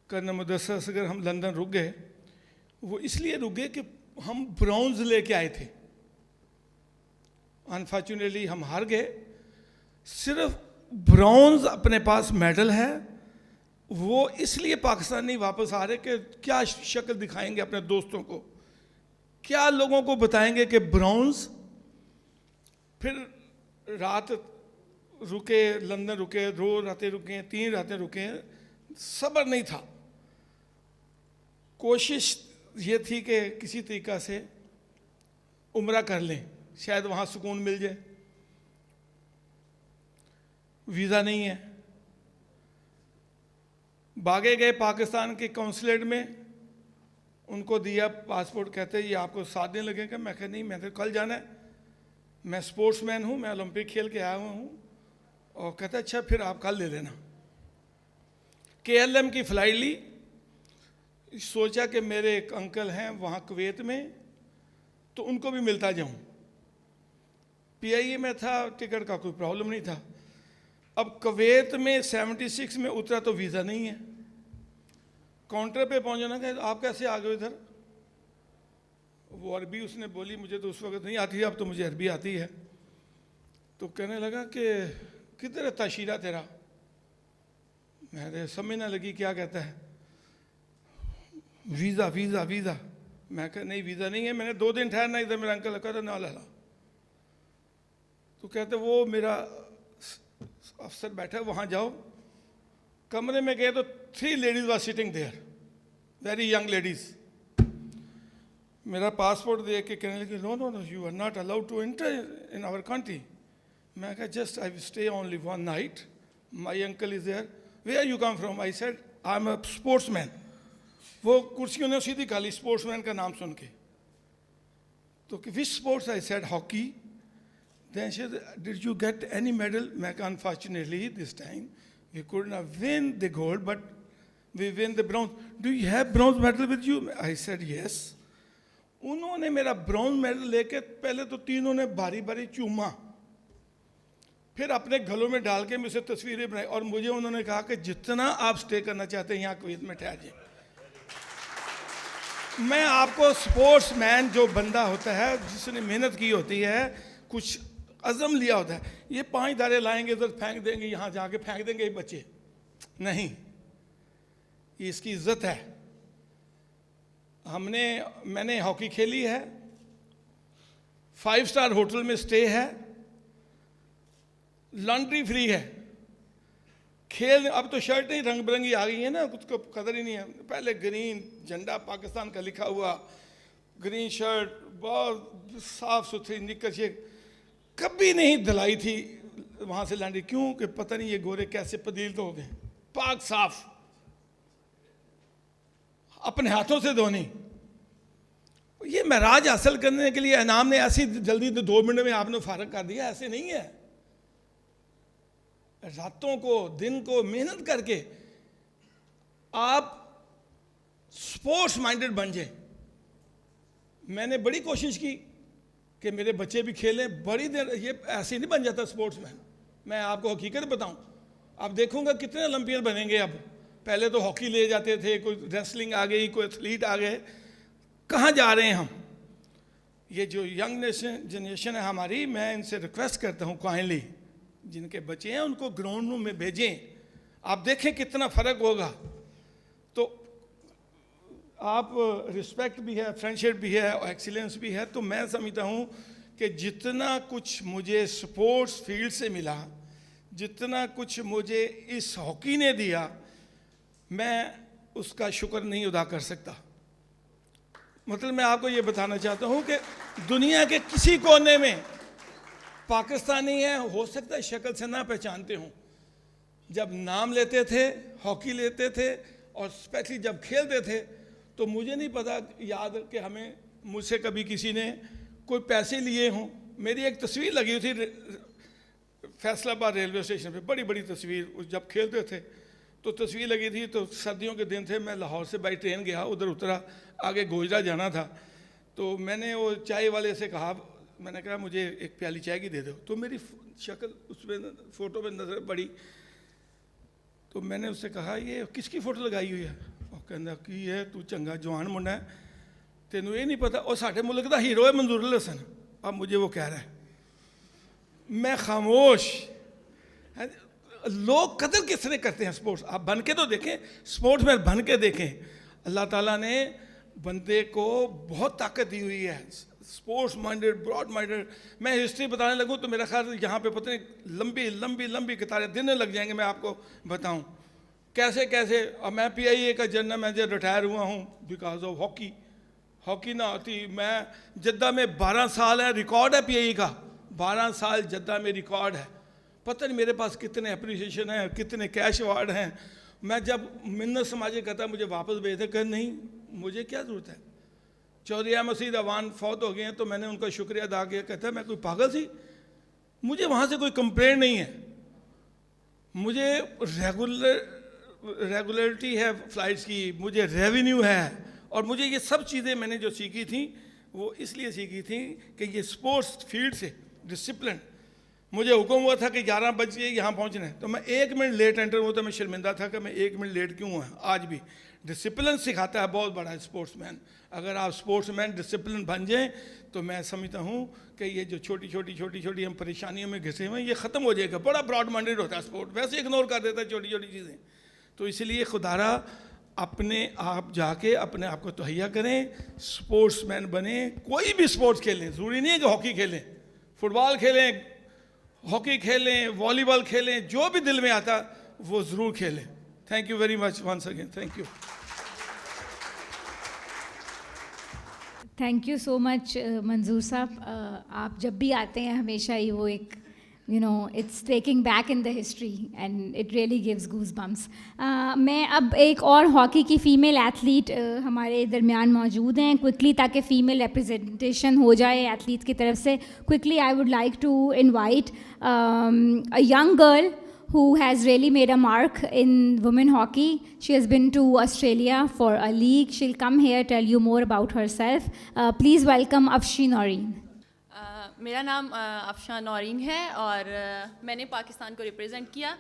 کرنل مدثر اصغر, ہم لندن رک گئے. وہ اس لیے رک گئے کہ ہم برونز لے کے آئے تھے. انفارچونیٹلی ہم ہار گئے. صرف برونز اپنے پاس میڈل ہے, وہ اس لیے پاکستان نہیں واپس آ رہے کہ کیا شکل دکھائیں گے اپنے دوستوں کو, کیا لوگوں کو بتائیں گے کہ برونز. پھر رات رکے, لندن رکے, 2 راتیں رکے, 3 راتیں رکے, صبر نہیں تھا. کوشش یہ تھی کہ کسی طریقہ سے عمرہ کر لیں, شاید وہاں سکون مل جائے. ویزا نہیں ہے. بھاگے گئے پاکستان کے قونصلیٹ میں, ان کو دیا پاسپورٹ, کہتے یہ آپ کو 7 دن لگیں گے. میں کہا نہیں, میں تو کل جانا ہے, میں سپورٹس مین ہوں, میں اولمپک کھیل کے آیا ہوا ہوں. اور کہتا اچھا پھر آپ کل لے لینا. KLM کی فلائٹ لی. سوچا کہ میرے ایک انکل ہیں وہاں کویت میں, تو ان کو بھی ملتا جاؤں. PIA میں تھا, ٹکٹ کا کوئی پرابلم نہیں تھا. اب کویت میں 76 میں اترا تو ویزا نہیں ہے. کاؤنٹر پہ پہنچنا کہ آپ کیسے آ گئے ادھر. وہ عربی اس نے بولی, مجھے تو اس وقت نہیں آتی ہے, اب تو مجھے عربی آتی ہے. تو کہنے لگا کہ کدھر ہے تاشیرہ تیرا. میں سمجھ نہ لگی کیا کہتا ہے. Visa visa visa. میں کہا نہیں ویزا نہیں ہے, میں نے 2 دن ٹھہرنا. ادھر میرا انکل کہتا نہ لالا. تو کہتے وہ میرا افسر بیٹھا, وہاں جاؤ. کمرے میں گئے تو 3 ladies were sitting there, very young ladies. میرا پاسپورٹ دے کے کہنے لگے no no no, you are not allowed to enter in our country. میں کہا just I will stay only 1 night, my uncle is there. Where you come from. I said I am a sportsman. وہ کرسیوں نے سیدھی کھا لی sports مین کا نام سن کے. تو which sports? I said hockey. Then she said, did you get any medal? میں کہا unfortunately this time we could not win the gold but we win the bronze. Do you have bronze medal with you? I said yes. انہوں نے میرا bronze medal لے کے پہلے تو تینوں نے باری باری چوما, پھر اپنے گلوں میں ڈال کے مجھ سے تصویریں بنائی, اور مجھے انہوں نے کہا کہ جتنا آپ سٹے کرنا چاہتے ہیں یہاں کویت میں ٹھہر جائیں. میں آپ کو اسپورٹس مین جو بندہ ہوتا ہے جس نے محنت کی ہوتی ہے, کچھ عزم لیا ہوتا ہے, یہ 5 دھارے لائیں گے ادھر پھینک دیں گے, یہاں جا کے پھینک دیں گے یہ بچے, نہیں, یہ اس کی عزت ہے. میں نے ہاکی کھیلی ہے, 5 اسٹار ہوٹل میں سٹے ہے, لانڈری فری ہے, کھیل اب تو شرٹیں رنگ برنگی آ گئی ہیں نا, کچھ کو قدر ہی نہیں ہے. پہلے گرین جھنڈا پاکستان کا لکھا ہوا گرین شرٹ, بہت صاف ستھری نکر شیک, کبھی نہیں دلائی تھی وہاں سے لانڈری, کیوں کہ پتہ نہیں یہ گورے کیسے پدیل تو ہو گئے, پاک صاف اپنے ہاتھوں سے دھونی. یہ معراج حاصل کرنے کے لیے انعام نے ایسی جلدی 2 منٹ میں آپ نے فارغ کر دیا, ایسے نہیں ہے. راتوں کو دن کو محنت کر کے آپ سپورٹس مائنڈڈ بن جائیں. میں نے بڑی کوشش کی کہ میرے بچے بھی کھیلیں, بڑی دیر, یہ ایسے نہیں بن جاتا سپورٹس مین. میں آپ کو حقیقت بتاؤں, اب دیکھوں گا کتنے اولمپئن بنیں گے. اب پہلے تو ہاکی لے جاتے تھے, کوئی ریسلنگ آ گئی, کوئی ایتھلیٹ آ گئے, کہاں جا رہے ہیں ہم؟ یہ جو ینگ جنریشن ہے ہماری, میں ان سے ریکویسٹ کرتا ہوں کائنڈلی, جن کے بچے ہیں ان کو گراؤنڈ میں بھیجیں, آپ دیکھیں کتنا فرق ہوگا. تو آپ رسپیکٹ بھی ہے, فرینڈشپ بھی ہے, ایکسیلنس بھی ہے. تو میں سمجھتا ہوں کہ جتنا کچھ مجھے سپورٹس فیلڈ سے ملا, جتنا کچھ مجھے اس ہاکی نے دیا, میں اس کا شکر نہیں ادا کر سکتا. مطلب میں آپ کو یہ بتانا چاہتا ہوں کہ دنیا کے کسی کونے میں پاکستانی ہیں, ہو سکتا ہے شکل سے نہ پہچانتے ہوں, جب نام لیتے تھے, ہاکی لیتے تھے, اور اسپیشلی جب کھیلتے تھے, تو مجھے نہیں پتا یاد کہ ہمیں مجھ سے کبھی کسی نے کوئی پیسے لیے ہوں. میری ایک تصویر لگی ہوئی تھی فیصل آباد ریلوے اسٹیشن پہ, بڑی بڑی تصویر, جب کھیلتے تھے تو تصویر لگی تھی. تو سردیوں کے دن تھے, میں لاہور سے بائی ٹرین گیا, ادھر اترا, آگے گوجرا جانا تھا. تو میں نے وہ چائے والے سے کہا, میں نے کہا مجھے ایک پیالی چائے کی دے دو. تو میری شکل اس میں فوٹو میں نظر پڑی, تو میں نے اس سے کہا یہ کس کی فوٹو لگائی ہوئی ہے؟ وہ کہنا کی ہے, تو چنگا جوان منڈا ہے, تینوں یہ نہیں پتا, اور ساڈے ملک دا ہیرو ہے منظور الحسن. اب مجھے وہ کہہ رہا ہے, میں خاموش. لوگ قدر کس طرح کرتے ہیں سپورٹس, آپ بن کے تو دیکھیں, سپورٹس میں بن کے دیکھیں. اللہ تعالیٰ نے بندے کو بہت طاقت دی ہوئی ہے, سپورٹس مائنڈڈ, براڈ مائنڈڈ. میں ہسٹری بتانے لگوں تو میرا خیال یہاں پہ پتہ نہیں لمبی لمبی لمبی کتاریں دن لگ جائیں گے. میں آپ کو بتاؤں کیسے کیسے. اب میں PIA کا جنرل مینیجر ریٹائر ہوا ہوں بیکاز آف ہاکی. ہاکی نہ ہوتی, میں جدہ میں 12 سال ہے, ریکارڈ ہے PIA کا, 12 سال جدہ میں ریکارڈ ہے. پتہ نہیں میرے پاس کتنے اپریشیشن ہیں, کتنے کیش ایوارڈ ہیں. میں جب منت سماجی کہتا مجھے واپس بھیج دے, کہ نہیں مجھے کیا ضرورت ہے. چودھری مسعود اوان فوت ہو گئے ہیں, تو میں نے ان کا شکریہ ادا کیا. کہتا ہے میں کوئی پاگل سی, مجھے وہاں سے کوئی کمپلین نہیں ہے, مجھے ریگولرٹی ہے فلائٹس کی, مجھے ریونیو ہے, اور مجھے یہ سب چیزیں میں نے جو سیکھی تھیں وہ اس لیے سیکھی تھیں کہ یہ سپورٹس فیلڈ سے ڈسپلن. مجھے حکم ہوا تھا کہ 11 بجے یہاں پہنچنا ہے, تو میں 1 منٹ لیٹ انٹر ہوا, تو میں شرمندہ تھا کہ میں 1 منٹ لیٹ کیوں ہوا. آج بھی ڈسپلن سکھاتا ہے بہت بڑا اسپورٹس مین. اگر آپ اسپورٹس مین ڈسپلن بن جائیں تو میں سمجھتا ہوں کہ یہ جو چھوٹی چھوٹی ہم پریشانیوں میں گھسے ہوئے ہیں یہ ختم ہو جائے گا. بڑا براڈ مائنڈڈ ہوتا ہے اسپورٹ, ویسے اگنور کر دیتا ہے چھوٹی چھوٹی چیزیں. تو اس لیے خدارا اپنے آپ جا کے اپنے آپ کو تہیا کریں, اسپورٹس مین بنیں, کوئی بھی اسپورٹس کھیلیں. ضروری نہیں ہے کہ ہاکی کھیلیں, فٹ بال کھیلیں, ہاکی کھیلیں, والی بال کھیلیں, جو بھی دل میں آتا وہ ضرور کھیلیں. Thank you very much once again. Thank you. Thank you so much Manzoor صاحب. آپ جب بھی آتے ہیں ہمیشہ ہی وہ ایک you know, it's taking back in the history and it really gives goosebumps. میں اب ایک اور ہاکی کی فیمیل ایتھلیٹ ہمارے درمیان موجود ہیں کوئکلی تاکہ فیمیل ریپرزنٹیشن ہو جائے ایتھلیٹ کی طرف سے. Quickly I would like to invite a young girl who has really made a mark in women hockey. She has been to Australia for a league. She'll come here, tell you more about herself. Please welcome Afshin Noreen. میرا نام افشان نورین ہے اور میں نے پاکستان کو represent کیا.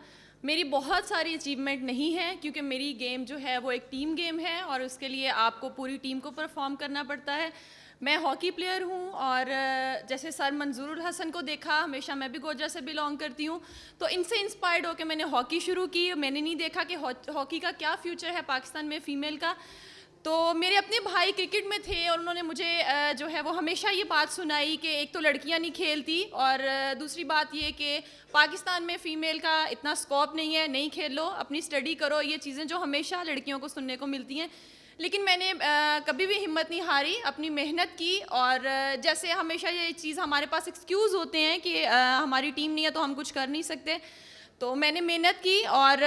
میری بہت ساری اچیومنٹ نہیں ہے کیونکہ میری گیم جو ہے وہ ایک ٹیم گیم ہے اور اس کے لیے آپ کو پوری ٹیم کو پرفارم کرنا پڑتا ہے. میں ہاکی پلیئر ہوں اور جیسے سر منظور الحسن کو دیکھا, ہمیشہ میں بھی گوجرا سے بلانگ کرتی ہوں, تو ان سے انسپائرڈ ہو کے میں نے ہاکی شروع کی. میں نے نہیں دیکھا کہ ہاکی کا کیا فیوچر ہے پاکستان میں فیمیل کا. تو میرے اپنے بھائی کرکٹ میں تھے اور انہوں نے مجھے جو ہے وہ ہمیشہ یہ بات سنائی کہ ایک تو لڑکیاں نہیں کھیلتی اور دوسری بات یہ کہ پاکستان میں فیمیل کا اتنا اسکوپ نہیں ہے, نہیں کھیلو, اپنی اسٹڈی کرو. یہ چیزیں جو ہمیشہ لڑکیوں کو سننے کو ملتی ہیں. لیکن میں نے کبھی بھی ہمت نہیں ہاری, اپنی محنت کی. اور جیسے ہمیشہ یہ چیز ہمارے پاس ایکسکیوز ہوتے ہیں کہ ہماری ٹیم نہیں ہے تو ہم کچھ کر نہیں سکتے, تو میں نے محنت کی. اور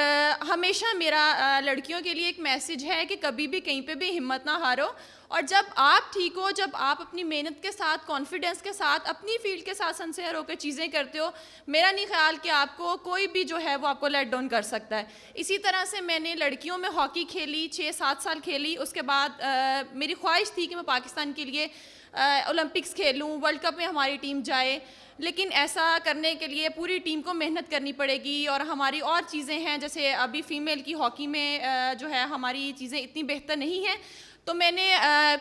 ہمیشہ میرا لڑکیوں کے لیے ایک میسیج ہے کہ کبھی بھی کہیں پہ بھی ہمت نہ ہارو, اور جب آپ ٹھیک ہو, جب آپ اپنی محنت کے ساتھ, کانفیڈنس کے ساتھ, اپنی فیلڈ کے ساتھ سنسیئر ہو کے چیزیں کرتے ہو, میرا نہیں خیال کہ آپ کو کوئی بھی جو ہے وہ آپ کو لیٹ ڈاؤن کر سکتا ہے. اسی طرح سے میں نے لڑکیوں میں ہاکی کھیلی, 6-7 سال کھیلی. اس کے بعد میری خواہش تھی کہ میں پاکستان کے لیے اولمپکس کھیلوں, ورلڈ کپ میں ہماری ٹیم جائے, لیکن ایسا کرنے کے لیے پوری ٹیم کو محنت کرنی پڑے گی. اور ہماری اور چیزیں ہیں, جیسے ابھی فیمیل کی ہاکی میں جو ہے ہماری چیزیں اتنی بہتر نہیں ہیں, تو میں نے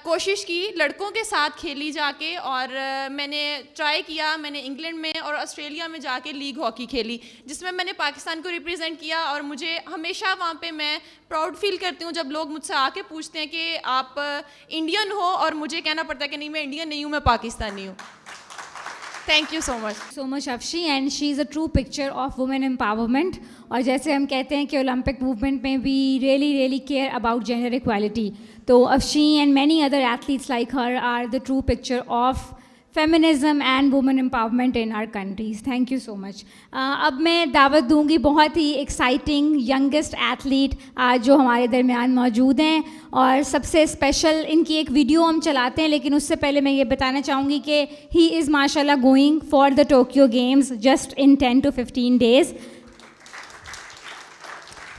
کوشش کی لڑکوں کے ساتھ کھیلی جا کے, اور میں نے ٹرائی کیا. میں نے انگلینڈ میں اور آسٹریلیا میں جا کے لیگ ہاکی کھیلی, جس میں نے پاکستان کو ریپرزینٹ کیا. اور مجھے ہمیشہ وہاں پہ میں پراؤڈ فیل کرتی ہوں جب لوگ مجھ سے آ کے پوچھتے ہیں کہ آپ انڈین ہو, اور مجھے کہنا پڑتا ہے کہ نہیں, میں انڈین نہیں ہوں, میں پاکستانی ہوں. Thank you so much. So much Afshi, and she is a true picture of women empowerment. اور جیسے ہم کہتے ہیں کہ اولمپک موومنٹ میں we really care about gender equality. تو Afshi and many other athletes like her are the true picture of feminism and women empowerment in our countries. Thank you so much. اب میں دعوت دوں گی بہت ہی exciting youngest athlete جو ہمارے درمیان موجود ہیں, اور سب سے اسپیشل ان کی ایک ویڈیو ہم چلاتے ہیں. لیکن اس سے پہلے میں یہ بتانا چاہوں گی کہ ہی از ماشاء اللہ going for the Tokyo games just in 10 to 15 days,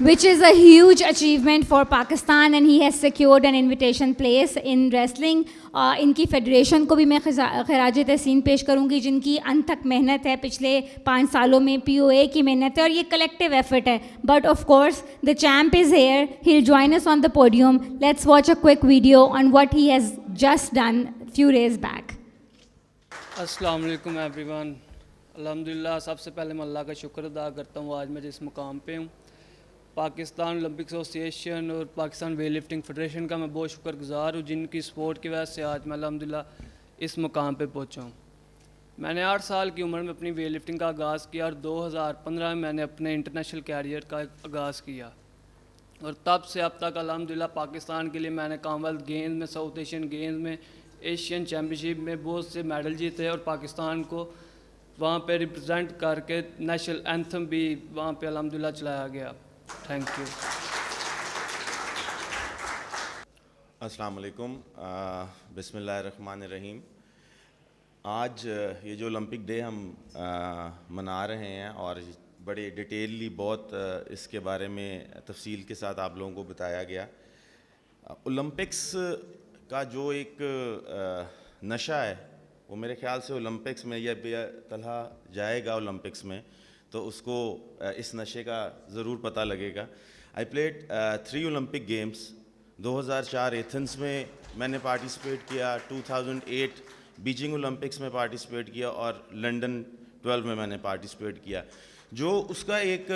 which is a huge achievement for Pakistan, and he has secured an invitation place in wrestling. ان کی فیڈریشن کو بھی میں خراج تحسین پیش کروں گی, جن کی انتھک محنت ہے پچھلے 5 سالوں میں. POA کی محنت ہے اور یہ کلیکٹیو ایفرٹ ہے. But of course the champ is here. He'll join us on the podium. Let's watch a quick video on what he has just done few days back. السلام علیکم ایوری ون. الحمدللہ سب سے پہلے میں اللہ کا شکر ادا کرتا ہوں آج میں جس مقام پہ ہوں. پاکستان اولمپک ایسوسیشن اور پاکستان ویٹ لفٹنگ فیڈریشن کا میں بہت شکر گزار ہوں, جن کی سپورٹ کی وجہ سے آج میں الحمدللہ اس مقام پہ پہنچا ہوں. میں نے 8 سال کی عمر میں اپنی ویٹ لفٹنگ کا آغاز کیا, اور 2015 میں نے اپنے انٹرنیشنل کیریئر کا آغاز کیا, اور تب سے اب تک الحمدللہ پاکستان کے لیے میں نے کامن ویلتھ گیمز میں, ساؤتھ ایشین گیمز میں, ایشین چیمپئن شپ میں بہت سے میڈل جیتے, اور پاکستان کو وہاں پہ ریپرزینٹ کر کے نیشنل اینتھم بھی وہاں پہ الحمدللہ چلایا گیا. Thank you. السلام علیکم. بسم اللہ الرحمن الرحیم. آج یہ جو اولمپک ڈے ہم منا رہے ہیں, اور بڑے ڈیٹیللی بہت اس کے بارے میں تفصیل کے ساتھ آپ لوگوں کو بتایا گیا. اولمپکس کا جو ایک نشہ ہے وہ میرے خیال سے اولمپکس میں, یا بے طلحہ جائے گا اولمپکس میں تو اس کو اس نشے کا ضرور پتہ لگے گا. I played 3 Olympic games. 2004 Athens میں میں نے پارٹیسپیٹ کیا, 2008 بیجنگ اولمپکس میں پارٹیسپیٹ کیا, اور لنڈن 12 میں نے پارٹیسپیٹ کیا. جو اس کا ایک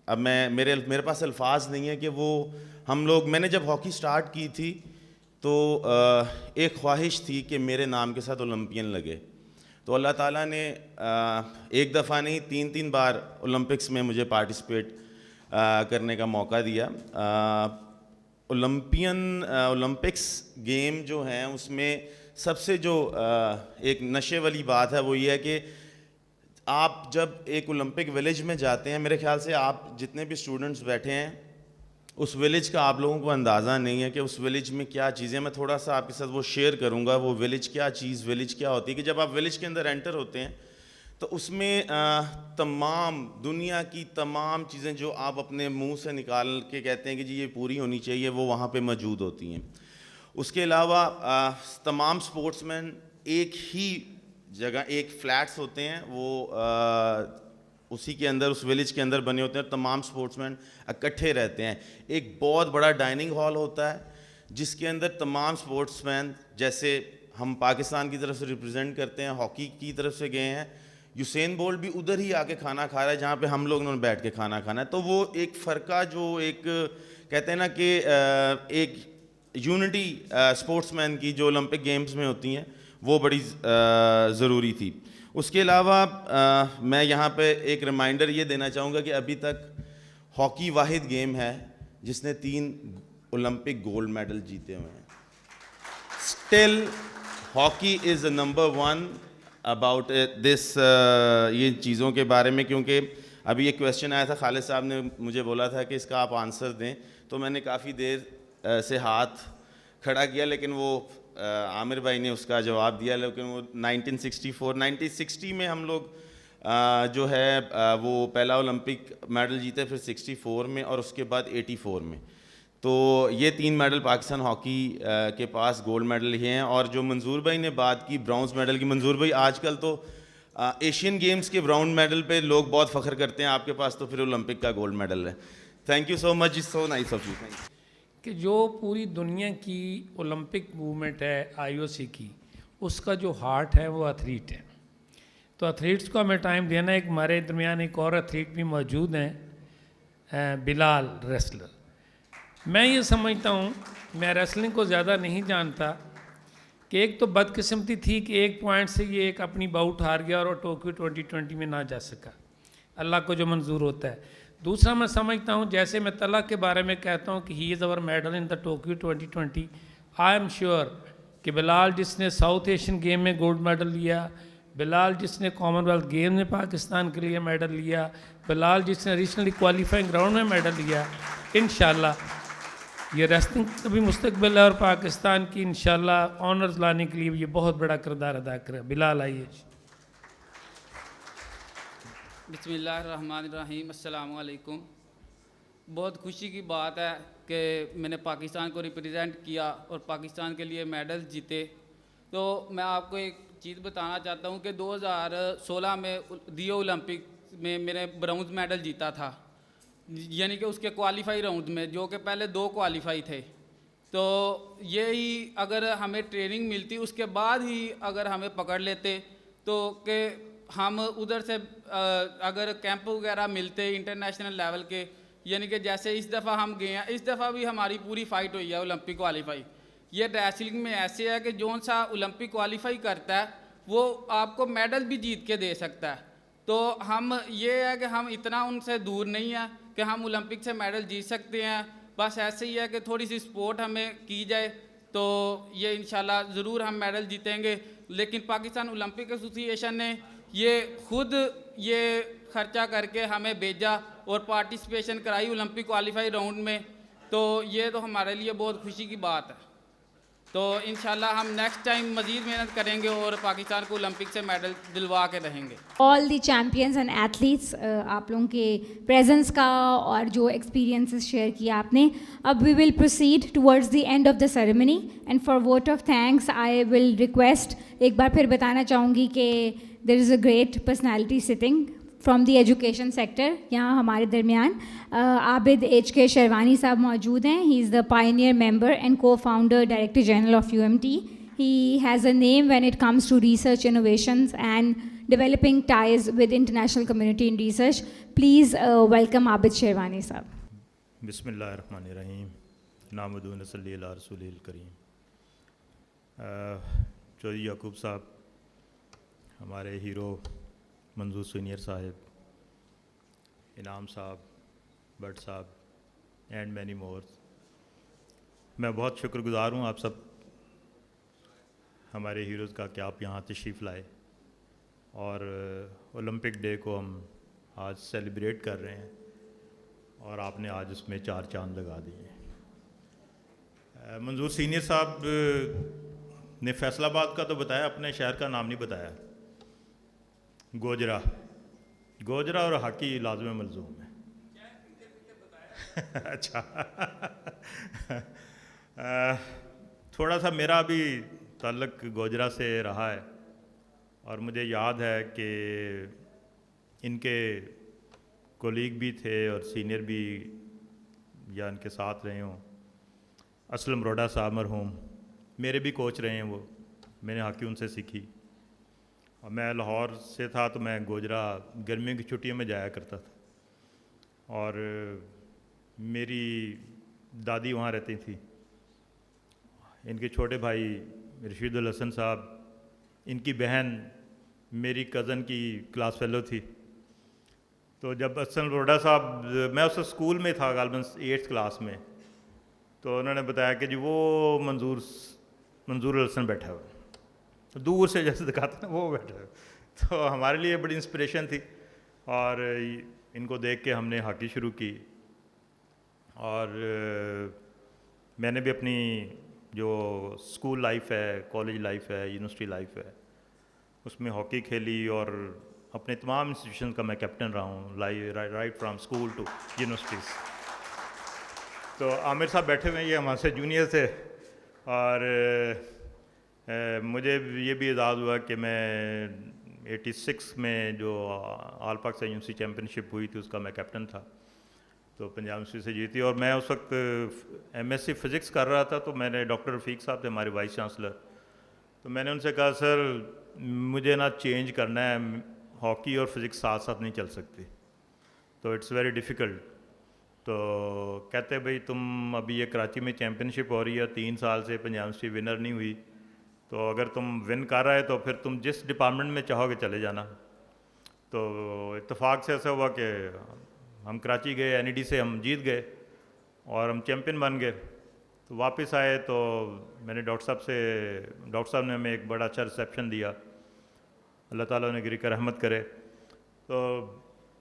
اب میرے پاس الفاظ نہیں ہے کہ وہ ہم لوگ, میں نے جب ہاکی سٹارٹ کی تھی تو ایک خواہش تھی کہ میرے نام کے ساتھ اولمپئن لگے. تو اللہ تعالیٰ نے ایک دفعہ نہیں 3 بار اولمپکس میں مجھے پارٹیسپیٹ کرنے کا موقع دیا. اولمپکس گیم جو ہیں اس میں سب سے جو ایک نشے والی بات ہے وہ یہ ہے کہ آپ جب ایک اولمپک ولیج میں جاتے ہیں, میرے خیال سے آپ جتنے بھی اسٹوڈنٹس بیٹھے ہیں اس ولیج کا آپ لوگوں کو اندازہ نہیں ہے کہ اس ولیج میں کیا چیزیں, میں تھوڑا سا آپ کے ساتھ وہ شیئر کروں گا. وہ ولیج کیا چیز, ولیج کیا ہوتی ہے کہ جب آپ ولیج کے اندر انٹر ہوتے ہیں تو اس میں تمام دنیا کی تمام چیزیں جو آپ اپنے منہ سے نکال کے کہتے ہیں کہ جی یہ پوری ہونی چاہیے, وہ وہاں پہ موجود ہوتی ہیں. اس کے علاوہ تمام سپورٹس مین ایک ہی جگہ, ایک فلیٹس ہوتے ہیں, وہ اسی کے اندر اس ولیج کے اندر بنے ہوتے ہیں, اور تمام سپورٹس مین اکٹھے رہتے ہیں. ایک بہت بڑا ڈائننگ ہال ہوتا ہے جس کے اندر تمام سپورٹس مین, جیسے ہم پاکستان کی طرف سے ریپرزینٹ کرتے ہیں, ہاکی کی طرف سے گئے ہیں, یوسین بولٹ بھی ادھر ہی آ کے کھانا کھا رہا ہے جہاں پہ ہم لوگ نے بیٹھ کے کھانا کھانا ہے. تو وہ ایک فرقہ جو ایک کہتے ہیں نا کہ ایک یونٹی سپورٹس مین کی جو اولمپک گیمز میں ہوتی ہیں وہ بڑی ضروری تھی. اس کے علاوہ میں یہاں پہ ایک ریمائنڈر یہ دینا چاہوں گا کہ ابھی تک ہاکی واحد گیم ہے جس نے 3 اولمپک گولڈ میڈل جیتے ہوئے ہیں. Still hockey is number 1 about this, یہ چیزوں کے بارے میں, کیونکہ ابھی ایک کویسچن آیا تھا, خالد صاحب نے مجھے بولا تھا کہ اس کا آپ آنسر دیں, تو میں نے کافی دیر سے ہاتھ کھڑا کیا, لیکن وہ عامر بھائی نے اس کا جواب دیا. لیکن وہ 1960 میں ہم لوگ جو ہے وہ پہلا اولمپک میڈل جیتے, پھر 64 میں اور اس کے بعد 84 میں. تو یہ 3 میڈل پاکستان ہاکی کے پاس گولڈ میڈل ہی ہیں. اور جو منظور بھائی نے بات کی برونز میڈل کی, منظور بھائی آج کل تو ایشین گیمز کے براؤن میڈل پہ لوگ بہت فخر کرتے ہیں, آپ کے پاس تو پھر اولمپک کا گولڈ میڈل ہے. Thank you so much, so nice of you. Thank you. کہ جو پوری دنیا کی اولمپک موومنٹ ہے IOC کی, اس کا جو ہارٹ ہے وہ ایتھلیٹ ہے. تو ایتھلیٹس کو ہمیں ٹائم دینا ہے. ایک ہمارے درمیان ایک اور ایتھلیٹ بھی موجود ہیں, بلال ریسلر. میں یہ سمجھتا ہوں, میں ریسلنگ کو زیادہ نہیں جانتا, کہ ایک تو بدقسمتی تھی کہ 1 پوائنٹ سے یہ ایک اپنی باؤٹ ہار گیا اور ٹوکیو 2020 میں نہ جا سکا, اللہ کو جو منظور ہوتا ہے. دوسرا میں سمجھتا ہوں, جیسے میں طلح کے بارے میں کہتا ہوں کہ he is our medal in the Tokyo 2020, I am sure کہ بلال جس نے ساؤتھ ایشین گیم میں گولڈ میڈل لیا, بلال جس نے کامن ویلتھ گیم میں پاکستان کے لیے میڈل لیا, بلال جس نے ریجنلی کوالیفائنگ راؤنڈ میں میڈل لیا, انشاءاللہ یہ ریسلنگ کا بھی مستقبل ہے اور پاکستان کی انشاءاللہ آنرز لانے کے لیے یہ بہت بڑا کردار ادا کرے. بلال آئیے. بسم اللہ الرحمن الرحیم. السلام علیکم. بہت خوشی کی بات ہے کہ میں نے پاکستان کو ریپرزینٹ کیا اور پاکستان کے لیے میڈل جیتے. تو میں آپ کو ایک چیز بتانا چاہتا ہوں کہ 2016 میں ریو اولمپک میں میں نے برونز میڈل جیتا تھا, یعنی کہ اس کے کوالیفائی راؤنڈ میں, جو کہ پہلے 2 کوالیفائی تھے. تو یہی اگر ہمیں ٹریننگ ملتی, اس کے بعد ہی اگر ہمیں پکڑ لیتے, تو کہ ہم ادھر سے اگر کیمپ وغیرہ ملتے انٹرنیشنل لیول کے, یعنی کہ جیسے اس دفعہ ہم گئے ہیں, اس دفعہ بھی ہماری پوری فائٹ ہوئی ہے اولمپک کوالیفائی. یہ ریسلنگ میں ایسے ہے کہ جون سا اولمپک کوالیفائی کرتا ہے وہ آپ کو میڈل بھی جیت کے دے سکتا ہے. تو ہم یہ ہے کہ ہم اتنا ان سے دور نہیں ہیں کہ ہم اولمپک سے میڈل جیت سکتے ہیں. بس ایسے ہی ہے کہ تھوڑی سی سپورٹ ہمیں کی جائے تو یہ انشاءاللہ ضرور ہم میڈل جیتیں گے. لیکن پاکستان اولمپک ایسوسی ایشن نے یہ خود یہ خرچہ کر کے ہمیں بھیجا اور پارٹیسپیشن کرائی اولمپک کوالیفائی راؤنڈ میں, تو یہ تو ہمارے لیے بہت خوشی کی بات ہے. تو انشاءاللہ ہم نیکسٹ ٹائم مزید محنت کریں گے اور پاکستان کو اولمپک سے میڈل دلوا کے رہیں گے. آل دی چیمپئنز اینڈ ایتھلیٹس, آپ لوگوں کے پریزنس کا اور جو ایکسپیرینسز شیئر کیا آپ نے. اب we will proceed towards the end of the ceremony and for vote of thanks I will request, ایک بار پھر بتانا چاہوں گی کہ there is a great personality sitting from the education sector. یہاں ہمارے درمیان عابد HK شیروانی صاحب موجود ہیں. He is the pioneer member and cofounder director general of UMT. He has a name when it comes to research innovations and developing ties with international community in research. Please welcome Abid Sherwani sahab. بسم اللہ الرحمن الرحیم. نحمدہ و نصلی علی رسول الکریم. چودھری یعقوب صاحب, ہمارے hero منظور senior صاحب, انعام صاحب, بٹ صاحب اینڈ مینی مور, میں بہت شکر گزار ہوں آپ سب ہمارے ہیروز کا کہ آپ یہاں تشریف لائے. اور اولمپک ڈے کو ہم آج سیلیبریٹ کر رہے ہیں اور آپ نے آج اس میں 4 چاند لگا دیے. منظور سینئر صاحب نے فیصل آباد کا تو بتایا, اپنے شہر کا نام نہیں بتایا. گوجرا اور ہاکی لازم ملزوم ہے. اچھا تھوڑا سا میرا بھی تعلق گوجرا سے رہا ہے اور مجھے یاد ہے کہ ان کے کولیگ بھی تھے اور سینئر بھی یا ان کے ساتھ رہے ہوں. اسلم روڈا صاحب مرحوم میرے بھی کوچ رہے ہیں, وہ میں نے ہاکی ان سے سیکھی. اور میں لاہور سے تھا تو میں گوجرا گرمیوں کی چھٹیوں میں جایا کرتا تھا, اور میری دادی وہاں رہتی تھی. ان کے چھوٹے بھائی رشید الحسن صاحب, ان کی بہن میری کزن کی کلاس فیلو تھی. تو جب اسلم روڈا صاحب, میں اس اسکول میں تھا غالباً 8th کلاس میں, تو انہوں نے بتایا کہ جی وہ منظور الحسن بیٹھا ہوا, دور سے جیسے دکھاتا نا وہ بیٹھا ہوا. تو ہمارے لیے بڑی انسپریشن تھی, اور ان کو دیکھ کے ہم نے ہاکی شروع کی. اور میں نے بھی اپنی جو اسکول لائف ہے, کالج لائف ہے, یونیورسٹی لائف ہے, اس میں ہاکی کھیلی, اور اپنے تمام انسٹیٹیوشن کا میں کیپٹن رہا ہوں, right from school to universities. تو عامر صاحب بیٹھے ہوئے, یہ ہمارے سے جونیئر تھے, اور مجھے یہ بھی اعزاز ہوا کہ میں 86 میں جو آل پاکستان یونیورسٹی چیمپئن شپ ہوئی تھی اس کا میں کیپٹن تھا. تو پنجاب یونیورسٹی سے جیتی, اور میں اس وقت MSc فزکس کر رہا تھا. تو میں نے ڈاکٹر رفیق صاحب تھے ہمارے وائس چانسلر, تو میں نے ان سے کہا سر مجھے نا چینج کرنا ہے, ہاکی اور فزکس ساتھ ساتھ نہیں چل سکتی, تو اٹس ویری ڈیفیکلٹ. تو کہتے بھائی تم ابھی یہ کراچی میں چیمپئن شپ ہو رہی ہے, 3 سال سے پنجاب یونیورسٹی ونر نہیں ہوئی, تو اگر تم ون کر رہے تو پھر تم جس ڈپارٹمنٹ میں چاہو گے چلے جانا. تو اتفاق سے ایسا ہوا کہ ہم کراچی گئے, NED سے ہم جیت گئے اور ہم چیمپئن بن گئے. تو واپس آئے تو میں نے ڈاکٹر صاحب نے ہمیں ایک بڑا اچھا ریسیپشن دیا, اللہ تعالیٰ نے گری کا رحمت کرے. تو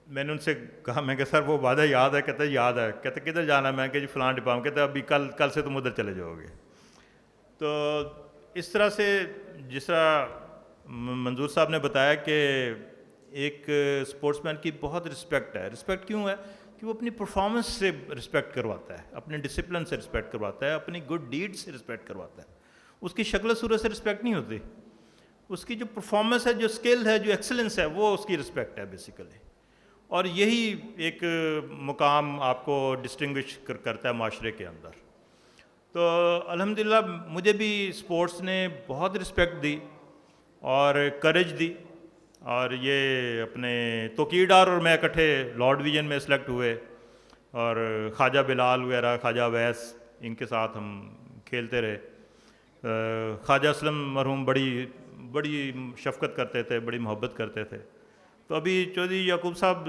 میں نے ان سے کہا, میں کہ سر وہ وعدہ یاد ہے؟ کہتے یاد ہے. کہتے کدھر جانا ہے؟ میں کہ جی فلاں ڈپارٹمنٹ. کہتے ابھی کل سے تم ادھر چلے جاؤ گے. تو اس طرح سے جس طرح منظور صاحب نے بتایا کہ ایک اسپورٹس مین کی بہت رسپیکٹ ہے. رسپیکٹ کیوں ہے؟ کہ وہ اپنی پرفارمنس سے رسپیکٹ کرواتا ہے, اپنے ڈسپلن سے رسپیکٹ کرواتا ہے, اپنی گڈ ڈیڈ سے رسپیکٹ کرواتا ہے. اس کی شکل و صورت سے رسپیکٹ نہیں ہوتی, اس کی جو پرفارمنس ہے, جو اسکل ہے, جو ایکسلنس ہے, وہ اس کی رسپیکٹ ہے بیسیکلی. اور یہی ایک مقام آپ کو ڈسٹنگوش کرتا ہے معاشرے کے اندر. تو الحمدللہ مجھے بھی اسپورٹس نے بہت رسپیکٹ دی اور کریج دی. اور یہ اپنے توقیر ڈار اور میں اکٹھے لارڈ ڈویژن میں سلیکٹ ہوئے, اور خواجہ بلال وغیرہ, خواجہ ویس, ان کے ساتھ ہم کھیلتے رہے. خواجہ اسلم مرحوم بڑی شفقت کرتے تھے, بڑی محبت کرتے تھے. تو ابھی چودھری یعقوب صاحب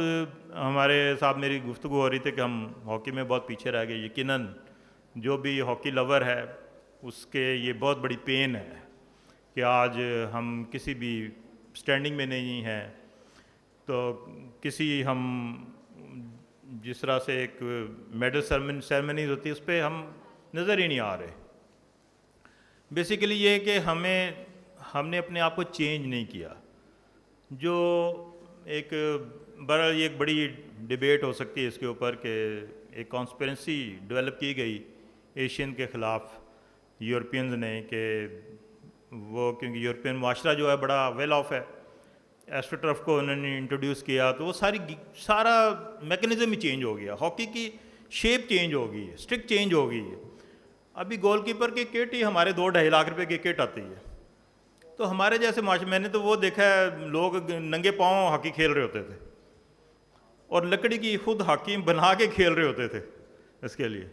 ہمارے ساتھ میری گفتگو ہو رہی تھی کہ ہم ہاکی میں بہت پیچھے رہ گئے. یقیناً جو بھی ہاکی لور ہے اس کے یہ بہت بڑی پین ہے کہ آج ہم کسی بھی اسٹینڈنگ میں نہیں ہیں. تو ہم جس طرح سے ایک میڈل سیرمنیز ہوتی ہے اس پہ ہم نظر ہی نہیں آ رہے. بیسیکلی یہ کہ ہم نے اپنے آپ کو چینج نہیں کیا. جو ایک بڑی ڈیبیٹ ہو سکتی ہے اس کے اوپر کہ ایک کانسپیرنسی ڈیولپ کی گئی ایشین کے خلاف یورپینز نے, کہ وہ کیونکہ یورپین معاشرہ جو ہے بڑا ویل آف ہے, ایسٹروٹرف کو انہوں نے انٹروڈیوس کیا تو وہ سارا میکنزم ہی چینج ہو گیا. ہاکی کی شیپ چینج ہو گئی ہے, اسٹرک چینج ہو گئی ہے. ابھی گول کیپر کی کٹ ہی ہمارے 2-2.5 لاکھ روپے کی کٹ آتی ہے. تو ہمارے جیسے معاشرے, میں نے تو وہ دیکھا ہے لوگ ننگے پاؤں ہاکی کھیل رہے ہوتے تھے اور لکڑی کی خود ہاکی بنا کے کھیل رہے ہوتے تھے اس کے لیے.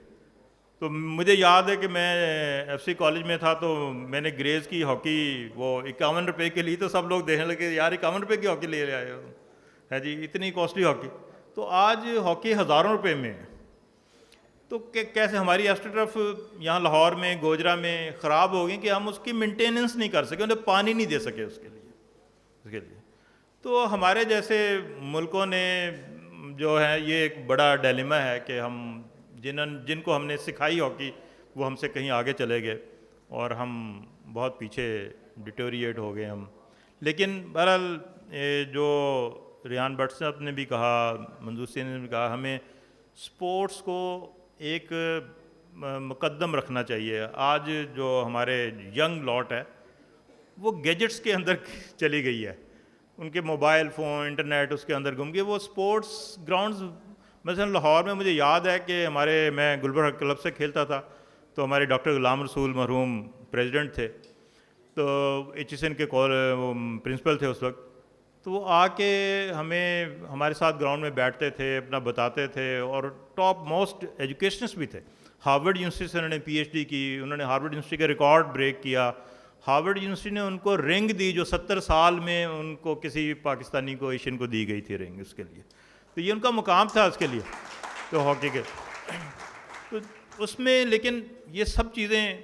تو مجھے یاد ہے کہ میں FCC کالج میں تھا تو میں نے گریز کی ہاکی وہ 51 روپے کے لی, تو سب لوگ دیکھنے لگے یار 51 روپے کی ہاکی لے آئے ہو, ہے جی اتنی کاسٹلی ہاکی. تو آج ہاکی ہزاروں روپے میں ہے. تو کیسے ہماری ایسٹروٹرف یہاں لاہور میں گوجرا میں خراب ہو گئی کہ ہم اس کی مینٹیننس نہیں کر سکے, انہیں پانی نہیں دے سکے اس کے لیے. تو ہمارے جیسے ملکوں نے جو ہے یہ ایک بڑا ڈیلیما ہے کہ ہم جن کو ہم نے سکھائی ہاکی وہ ہم سے کہیں آگے چلے گئے اور ہم بہت پیچھے ڈیٹوریٹ ہو گئے ہم. لیکن بہرحال جو ریان بٹ صاحب نے بھی کہا, منظور سین نے بھی کہا, ہمیں سپورٹس کو ایک مقدم رکھنا چاہیے. آج جو ہمارے ینگ لاٹ ہے وہ گیجٹس کے اندر چلی گئی ہے, ان کے موبائل فون انٹرنیٹ اس کے اندر گم گئے. وہ سپورٹس گراؤنڈز مثلا لاہور میں مجھے یاد ہے کہ میں گلبرگہ کلب سے کھیلتا تھا تو ہمارے ڈاکٹر غلام رسول مرحوم پریزیڈنٹ تھے, تو ایچ ایس این کے وہ پرنسپل تھے اس وقت. تو وہ آ کے ہمارے ساتھ گراؤنڈ میں بیٹھتے تھے, اپنا بتاتے تھے, اور ٹاپ موسٹ ایجوکیشنسٹ بھی تھے. ہارورڈ یونیورسٹی سے انہوں نے پی ایچ ڈی کی, انہوں نے ہارورڈ یونیورسٹی کا ریکارڈ بریک کیا. ہارورڈ یونیورسٹی نے ان کو رنگ دی جو 70 سال میں ان کو کسی پاکستانی کو ایشین کو دی گئی تھی رنگ اس کے لیے. تو یہ ان کا مقام تھا اس کے لیے تو ہاکی کے. تو اس میں لیکن یہ سب چیزیں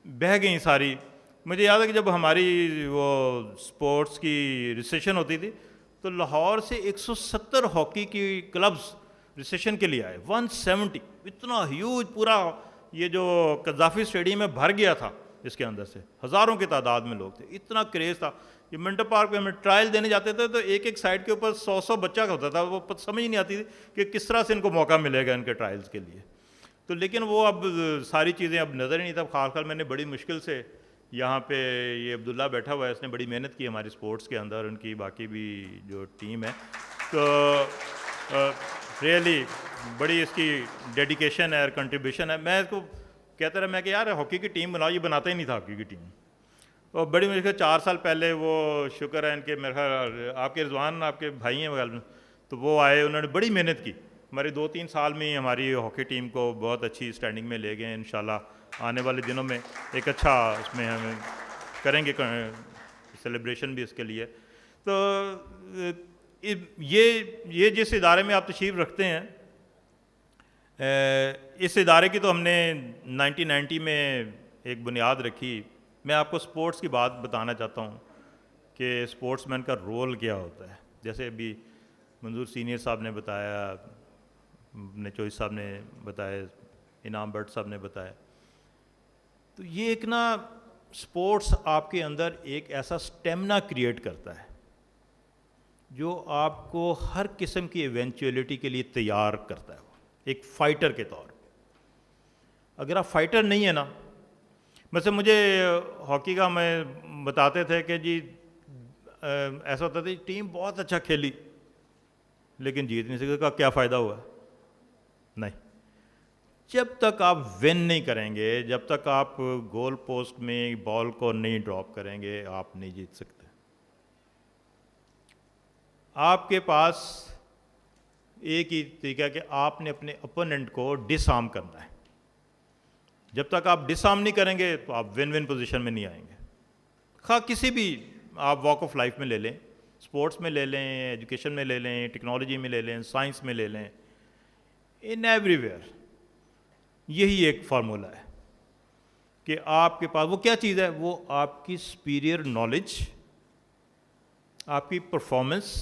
بہہ گئیں ساری. مجھے یاد ہے کہ جب ہماری وہ سپورٹس کی ریسیشن ہوتی تھی تو لاہور سے 170 ہاکی کی کلبز ریسیشن کے لیے آئے. 170 اتنا ہیوج, پورا یہ جو قذافی اسٹیڈیم میں بھر گیا تھا, اس کے اندر سے ہزاروں کی تعداد میں لوگ تھے, اتنا کریز تھا. یہ منٹو پارک پہ ہمیں ٹرائل دینے جاتے تھے تو ایک سائڈ کے اوپر 100 بچہ کا ہوتا تھا. وہ سمجھ نہیں آتی تھی کہ کس طرح سے ان کو موقع ملے گا ان کے ٹرائلز کے لیے. تو لیکن وہ اب ساری چیزیں اب نظر ہی نہیں تھا. خاص میں نے بڑی مشکل سے یہاں پہ یہ عبداللہ بیٹھا ہوا ہے, اس نے بڑی محنت کی ہماری سپورٹس کے اندر, ان کی باقی بھی جو ٹیم ہے. تو ریئلی بڑی اس کی ڈیڈیکیشن ہے اور کنٹریبیوشن ہے. میں اس کو کہتا رہا, میں کہ یار ہاکی کی ٹیم بناؤ, یہ بناتا ہی نہیں تھا ہاکی کی ٹیم. اور بڑی مشکل 4 سال پہلے وہ شکر ہے ان کے میرے خیال آپ کے رضوان آپ کے بھائی ہیں بغل میں, تو وہ آئے, انہوں نے بڑی محنت کی. ہمارے 2-3 سال میں ہی ہماری ہاکی ٹیم کو بہت اچھی اسٹینڈنگ میں لے گئے. انشاءاللہ آنے والے دنوں میں ایک اچھا اس میں ہمیں کریں گے سیلیبریشن بھی اس کے لیے. تو یہ جس ادارے میں آپ تشریف رکھتے ہیں, اس ادارے کی تو ہم نے 1990 میں ایک بنیاد رکھی. میں آپ کو سپورٹس کی بات بتانا چاہتا ہوں کہ سپورٹس مین کا رول کیا ہوتا ہے. جیسے ابھی منظور سینئر صاحب نے بتایا, نچوئی صاحب نے بتایا, انعام بٹ صاحب نے بتایا. تو یہ ایک نا سپورٹس آپ کے اندر ایک ایسا سٹیمنا کریٹ کرتا ہے جو آپ کو ہر قسم کی ایونچولیٹی کے لیے تیار کرتا ہے, ایک فائٹر کے طور. اگر آپ فائٹر نہیں ہیں نا, مثلا مجھے ہاکی کا میں بتاتے تھے کہ جی ایسا ہوتا تھا ٹیم بہت اچھا کھیلی لیکن جیت نہیں سکے, کا کیا فائدہ ہوا؟ نہیں. جب تک آپ ون نہیں کریں گے, جب تک آپ گول پوسٹ میں بال کو نہیں ڈراپ کریں گے, آپ نہیں جیت سکتے. آپ کے پاس ایک ہی طریقہ ہے کہ آپ نے اپنے اپوننٹ کو ڈس آرم کرنا ہے. جب تک آپ ڈس آرم نہیں کریں گے تو آپ ون پوزیشن میں نہیں آئیں گے. خواہ کسی بھی آپ واک آف لائف میں لے لیں, اسپورٹس میں لے لیں, ایجوکیشن میں لے لیں, ٹیکنالوجی میں لے لیں, سائنس میں لے لیں, ان ایوری ویئر یہی ایک فارمولہ ہے کہ آپ کے پاس وہ کیا چیز ہے, وہ آپ کی سپیریئر نالج, آپ کی پرفارمنس,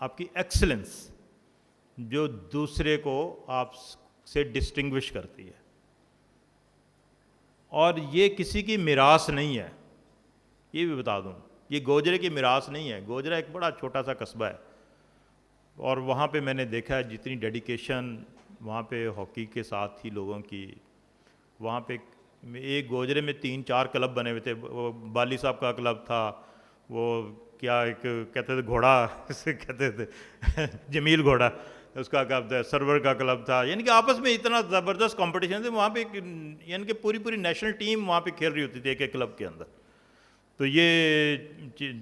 آپ کی ایکسلنس جو دوسرے کو آپ سے ڈسٹنگوش کرتی ہے. اور یہ کسی کی میراث نہیں ہے, یہ بھی بتا دوں, یہ گوجرے کی میراث نہیں ہے. گوجرا ایک بڑا چھوٹا سا قصبہ ہے اور وہاں پہ میں نے دیکھا ہے جتنی ڈیڈیکیشن وہاں پہ ہاکی کے ساتھ تھی لوگوں کی. وہاں پہ ایک گوجرے میں 3-4 کلب بنے ہوئے تھے. وہ بالی صاحب کا کلب تھا, وہ کیا ایک کہتے تھے گھوڑا اسے کہتے تھے جمیل گھوڑا, اس کا کلب تھا, سرور کا کلب تھا. یعنی کہ آپس میں اتنا زبردست کمپٹیشن تھے وہاں پہ, یعنی کہ پوری نیشنل ٹیم وہاں پہ کھیل رہی ہوتی تھی ایک کلب کے اندر. تو یہ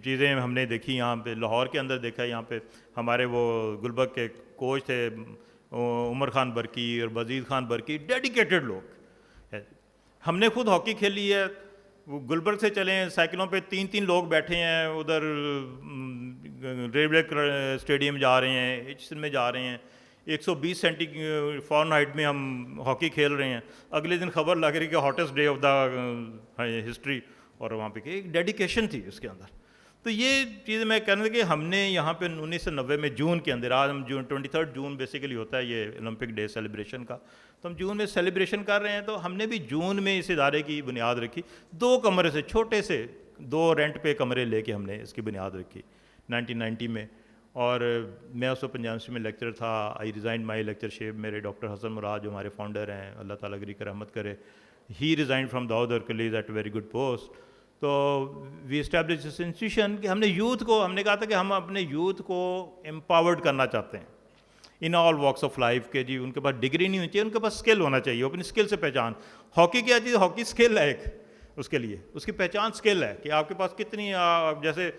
چیزیں ہم نے دیکھی یہاں پہ لاہور کے اندر دیکھا. یہاں پہ ہمارے وہ گلبرگ کے کوچ تھے عمر خان برکی اور بزید خان برکی, ڈیڈیکیٹڈ لوگ. ہم نے خود ہاکی کھیلی ہے. وہ گلبرگ سے چلیں سائیکلوں پہ 3 لوگ بیٹھے ہیں, ادھر ریلوے اسٹیڈیم جا رہے ہیں, ایچ میں جا رہے ہیں, 120 سینٹی فارنہائٹ میں ہم ہاکی کھیل رہے ہیں. اگلے دن خبر لگ رہی کہ hottest day of the history, اور وہاں پہ ایک ڈیڈیکیشن تھی اس کے اندر. تو یہ چیز میں کہنا کہ ہم نے یہاں پہ 1990 میں جون کے اندر، آج ہم جون 23 جون بیسیکلی ہوتا ہے یہ اولمپک ڈے سیلیبریشن کا، تو ہم جون میں سیلیبریشن کر رہے ہیں، تو ہم نے بھی جون میں اس ادارے کی بنیاد رکھی، 2 کمرے سے، چھوٹے سے 2 رینٹ پہ کمرے لے کے ہم نے اس کی بنیاد رکھی 1990 میں. اور میں اس وقت پنجاب یونیورسٹی میں لیکچر تھا. آئی ریزائنڈ مائی لیکچرشپ. میرے ڈاکٹر حسن مراد جو ہمارے فاؤنڈر ہیں، اللہ تعالیٰ گری کی رحمت کرے، he resigned from Dawood Hercules at a very good post. تو وی اسٹیبلش دس انسٹیٹیوشن کہ ہم نے یوتھ کو، ہم نے کہا تھا کہ ہم اپنے یوتھ کو امپاورڈ کرنا چاہتے ہیں ان آل واکس آف لائف کے. جی ان کے پاس ڈگری نہیں ہونی چاہیے، ان کے پاس اسکل ہونا چاہیے، اپنی اسکل سے پہچان. ہاکی کیا چیز؟ ہاکی اسکل ہے ایک، اس کے لیے اس کی پہچان اسکل ہے کہ آپ کے پاس کتنی، جیسے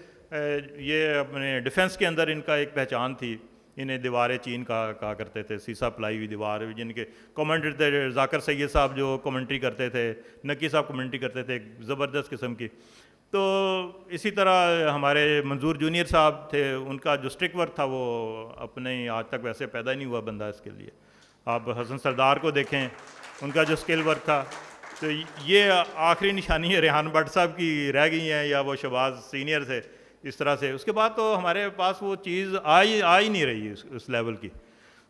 یہ اپنے ڈیفنس کے اندر ان کا ایک پہچان تھی، انہیں دیواریں چین کہا کرتے تھے، سیسا پلائی ہوئی دیوار، جن کے کمنٹری تھے ذاکر سید صاحب جو کمنٹری کرتے تھے، نقی صاحب کمنٹری کرتے تھے، زبردست قسم کی. تو اسی طرح ہمارے منظور جونیئر صاحب تھے، ان کا جو اسٹرک ورک تھا وہ اپنے آج تک ویسے پیدا نہیں ہوا بندہ اس کے لیے. آپ حسن سردار کو دیکھیں، ان کا جو اسکل ورک تھا. تو یہ آخری نشانی ہے ریحان بٹ صاحب کی رہ گئی ہیں، یا وہ شہباز سینئر تھے اس طرح سے. اس کے بعد تو ہمارے پاس وہ چیز آ ہی نہیں رہی اس لیول کی.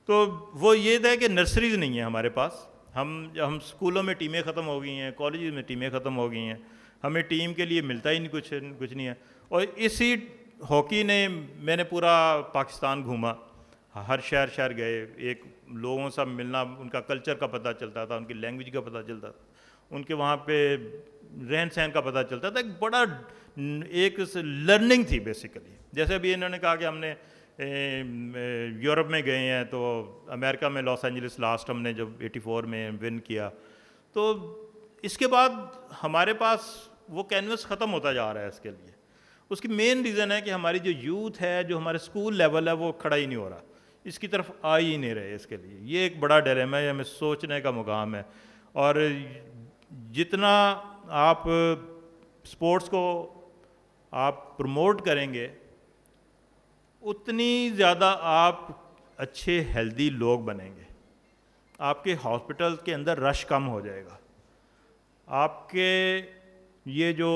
تو وہ یہ ہے کہ نرسریز نہیں ہیں ہمارے پاس. ہم اسکولوں میں ٹیمیں ختم ہو گئی ہیں، کالجز میں ٹیمیں ختم ہو گئی ہیں، ہمیں ٹیم کے لیے ملتا ہی نہیں کچھ نہیں ہے. اور اسی ہاکی نے، میں نے پورا پاکستان گھوما، ہر شہر گئے، ایک لوگوں سے ملنا، ان کا کلچر کا پتہ چلتا تھا، ان کی لینگویج کا پتہ چلتا تھا، ان کے وہاں پہ رہن سہن کا پتہ چلتا تھا. ایک بڑا ایک لرننگ تھی بیسیکلی. جیسے ابھی انہوں نے کہا کہ ہم نے یورپ میں گئے ہیں، تو امریکہ میں لاس اینجلس لاسٹ ہم نے جب 84 میں ون کیا، تو اس کے بعد ہمارے پاس وہ کینوس ختم ہوتا جا رہا ہے. اس کے لیے اس کی مین ریزن ہے کہ ہماری جو یوتھ ہے، جو ہمارے اسکول لیول ہے، وہ کھڑا ہی نہیں ہو رہا، اس کی طرف آ ہی نہیں رہے. اس کے لیے یہ ایک بڑا ڈیلیما ہے، ہمیں سوچنے کا مقام ہے. اور جتنا آپ اسپورٹس کو آپ پروموٹ کریں گے، اتنی زیادہ آپ اچھے ہیلدی لوگ بنیں گے. آپ کے ہاسپٹل کے اندر رش کم ہو جائے گا. آپ کے یہ جو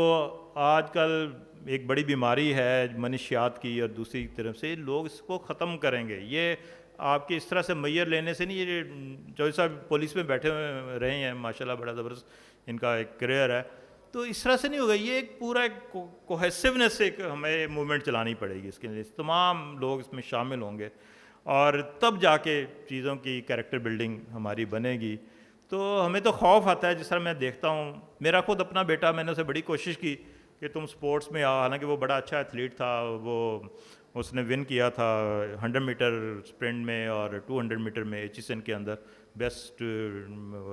آج کل ایک بڑی بیماری ہے منشیات کی، اور دوسری طرف سے لوگ اس کو ختم کریں گے. یہ آپ کے اس طرح سے میئر لینے سے نہیں. یہ چوہدری صاحب پولیس میں بیٹھے رہے ہیں ماشاءاللہ، بڑا زبردست ان کا ایک کریئر ہے. تو اس طرح سے نہیں ہوگا. یہ ایک پورا ایک کوہیسونیس سے ہمیں موومنٹ چلانی پڑے گی. اس کے لیے تمام لوگ اس میں شامل ہوں گے، اور تب جا کے چیزوں کی کیریکٹر بلڈنگ ہماری بنے گی. تو ہمیں تو خوف آتا ہے، جس طرح میں دیکھتا ہوں، میرا خود اپنا بیٹا، میں نے اسے بڑی کوشش کی کہ تم سپورٹس میں آ. حالانکہ وہ بڑا اچھا ایتھلیٹ تھا، اس نے ون کیا تھا 100 میٹر اسپرنٹ میں اور 200 میٹر میں ایچ کے اندر بیسٹ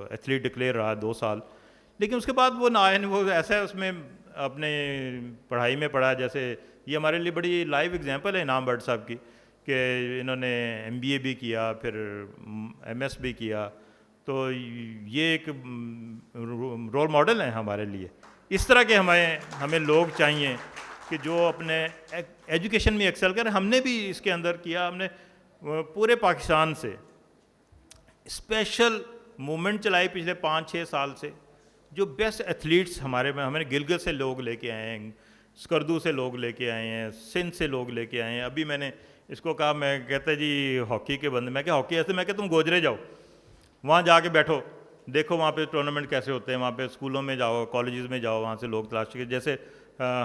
ایتھلیٹ ڈکلیئر رہا 2 سال. لیکن اس کے بعد وہ نہ آئے، وہ ایسا ہے اس میں اپنے پڑھائی میں پڑھا. جیسے یہ ہمارے لیے بڑی لائیو ایگزامپل ہے انعام بٹ صاحب کی، کہ انہوں نے MBA بھی کیا، پھر MS بھی کیا. تو یہ ایک رول ماڈل ہیں ہمارے لیے. اس طرح کے ہمیں لوگ چاہیے کہ جو اپنے ایجوکیشن میں ایکسل کریں. ہم نے بھی اس کے اندر کیا. ہم نے پورے پاکستان سے اسپیشل موومنٹ چلائی پچھلے 5-6 سال سے. جو بیسٹ ایتھلیٹس ہمارے میں، ہمیں گلگت سے لوگ لے کے آئے ہیں، اسکردو سے لوگ لے کے آئے ہیں، سندھ سے لوگ لے کے آئے ہیں. ابھی میں نے اس کو کہا، میں کہتا جی ہاکی کے بندے، میں کہ ہاکی ایسے، میں کہ تم گوجرے جاؤ، وہاں جا کے بیٹھو، دیکھو وہاں پہ ٹورنامنٹ کیسے ہوتے ہیں. وہاں پہ اسکولوں میں جاؤ، کالجز میں جاؤ، وہاں سے لوگ تلاش کے. جیسے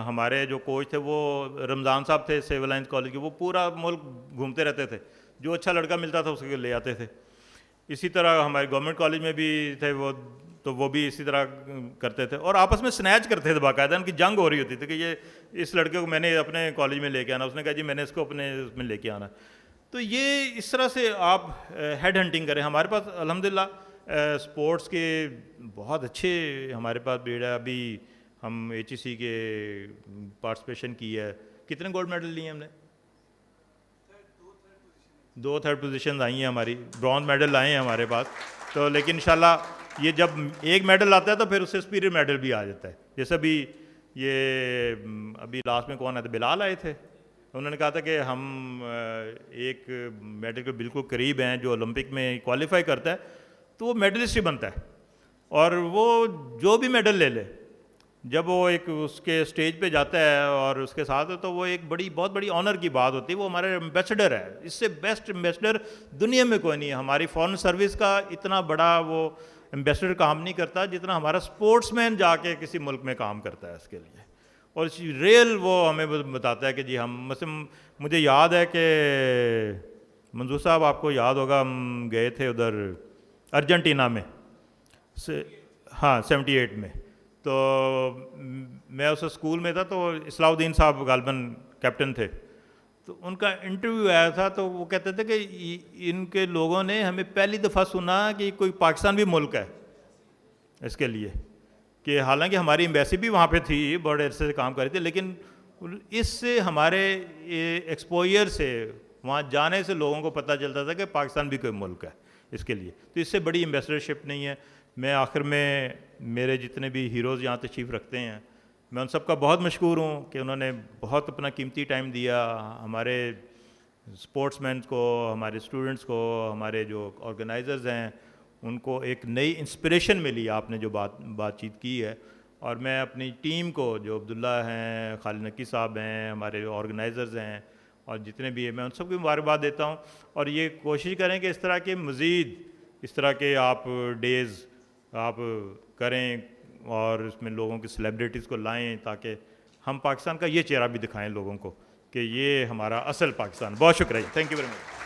ہمارے جو کوچ تھے وہ رمضان صاحب تھے سیول لائنس کالج کے، وہ پورا ملک گھومتے رہتے تھے، جو اچھا لڑکا ملتا تھا اس کو لے آتے تھے. اسی طرح ہمارے گورنمنٹ کالج میں بھی تھے وہ، تو وہ بھی اسی طرح کرتے تھے، اور آپس میں سنیچ کرتے تھے. باقاعدہ ان کی جنگ ہو رہی ہوتی تھی کہ یہ اس لڑکے کو میں نے اپنے کالج میں لے کے آنا، اس نے کہا جی میں نے اس کو اپنے اس میں لے کے آنا. تو یہ اس طرح سے آپ ہیڈ ہنٹنگ کریں. ہمارے پاس الحمدللہ اسپورٹس کے بہت اچھے ہمارے پاس بریڈ ہے. ابھی ہم HEC کے پارٹیسپیشن کی ہے. کتنے گولڈ میڈل لیے ہم نے؟ 2 تھرڈ پوزیشنز آئی ہیں ہماری. برونز میڈل آئے ہیں ہمارے پاس. تو لیکن انشاءاللہ یہ جب ایک میڈل آتا ہے تو پھر اس سے سپیریئر میڈل بھی آ جاتا ہے. جیسے ابھی لاسٹ میں کون آئے تھے؟ بلال آئے تھے. انہوں نے کہا تھا کہ ہم ایک میڈل کے بالکل قریب ہیں، جو اولمپک میں کوالیفائی کرتا ہے تو وہ میڈلسٹ ہی بنتا ہے، اور وہ جو بھی میڈل لے لے جب وہ ایک اس کے اسٹیج پہ جاتا ہے اور اس کے ساتھ تو وہ ایک بہت بڑی آنر کی بات ہوتی ہے. وہ ہمارے ایمبیسڈر ہے, اس سے بیسٹ ایمبیسڈر دنیا میں کوئی نہیں ہے. ہماری فارن سروس کا اتنا بڑا وہ ایمبیسڈر کام نہیں کرتا جتنا ہمارا سپورٹس مین جا کے کسی ملک میں کام کرتا ہے اس کے لیے. اور ریئل وہ ہمیں بتاتا ہے کہ جی ہم مثلا مجھے یاد ہے کہ منظور صاحب آپ کو یاد ہوگا ہم گئے تھے ادھر ارجنٹینا میں, ہاں 78 میں. تو میں اس اسکول میں تھا تو اصلاح الدین صاحب غالباً کیپٹن تھے. تو ان کا انٹرویو آیا تھا تو وہ کہتے تھے کہ ان کے لوگوں نے ہمیں پہلی دفعہ سنا کہ کوئی پاکستان بھی ملک ہے اس کے لیے, کہ حالانکہ ہماری ایمبیسی بھی وہاں پہ تھی, بڑے عرصے سے کام کر رہی تھی, لیکن اس سے ہمارے ایکسپوئر سے وہاں جانے سے لوگوں کو پتہ چلتا تھا کہ پاکستان بھی کوئی ملک ہے اس کے لیے. تو اس سے بڑی ایمبیسڈرشپ نہیں ہے. میں آخر میں میرے جتنے بھی ہیروز یہاں تشریف رکھتے ہیں میں ان سب کا بہت مشکور ہوں کہ انہوں نے بہت اپنا قیمتی ٹائم دیا ہمارے اسپورٹس مینس کو, ہمارے اسٹوڈنٹس کو, ہمارے جو آرگنائزرز ہیں ان کو ایک نئی انسپریشن ملی آپ نے جو بات چیت کی ہے. اور میں اپنی ٹیم کو جو عبداللہ ہیں, خالد نقی صاحب ہیں, ہمارے آرگنائزرز ہیں اور جتنے بھی ہیں, میں ان سب کو مبارکباد دیتا ہوں. اور یہ کوشش کریں کہ اس طرح کے مزید اس طرح کے آپ ڈیز آپ کریں اور اس میں لوگوں کی سیلیبریٹیز کو لائیں تاکہ ہم پاکستان کا یہ چہرہ بھی دکھائیں لوگوں کو کہ یہ ہمارا اصل پاکستان. بہت شکریہ, تھینک یو ویری مچ.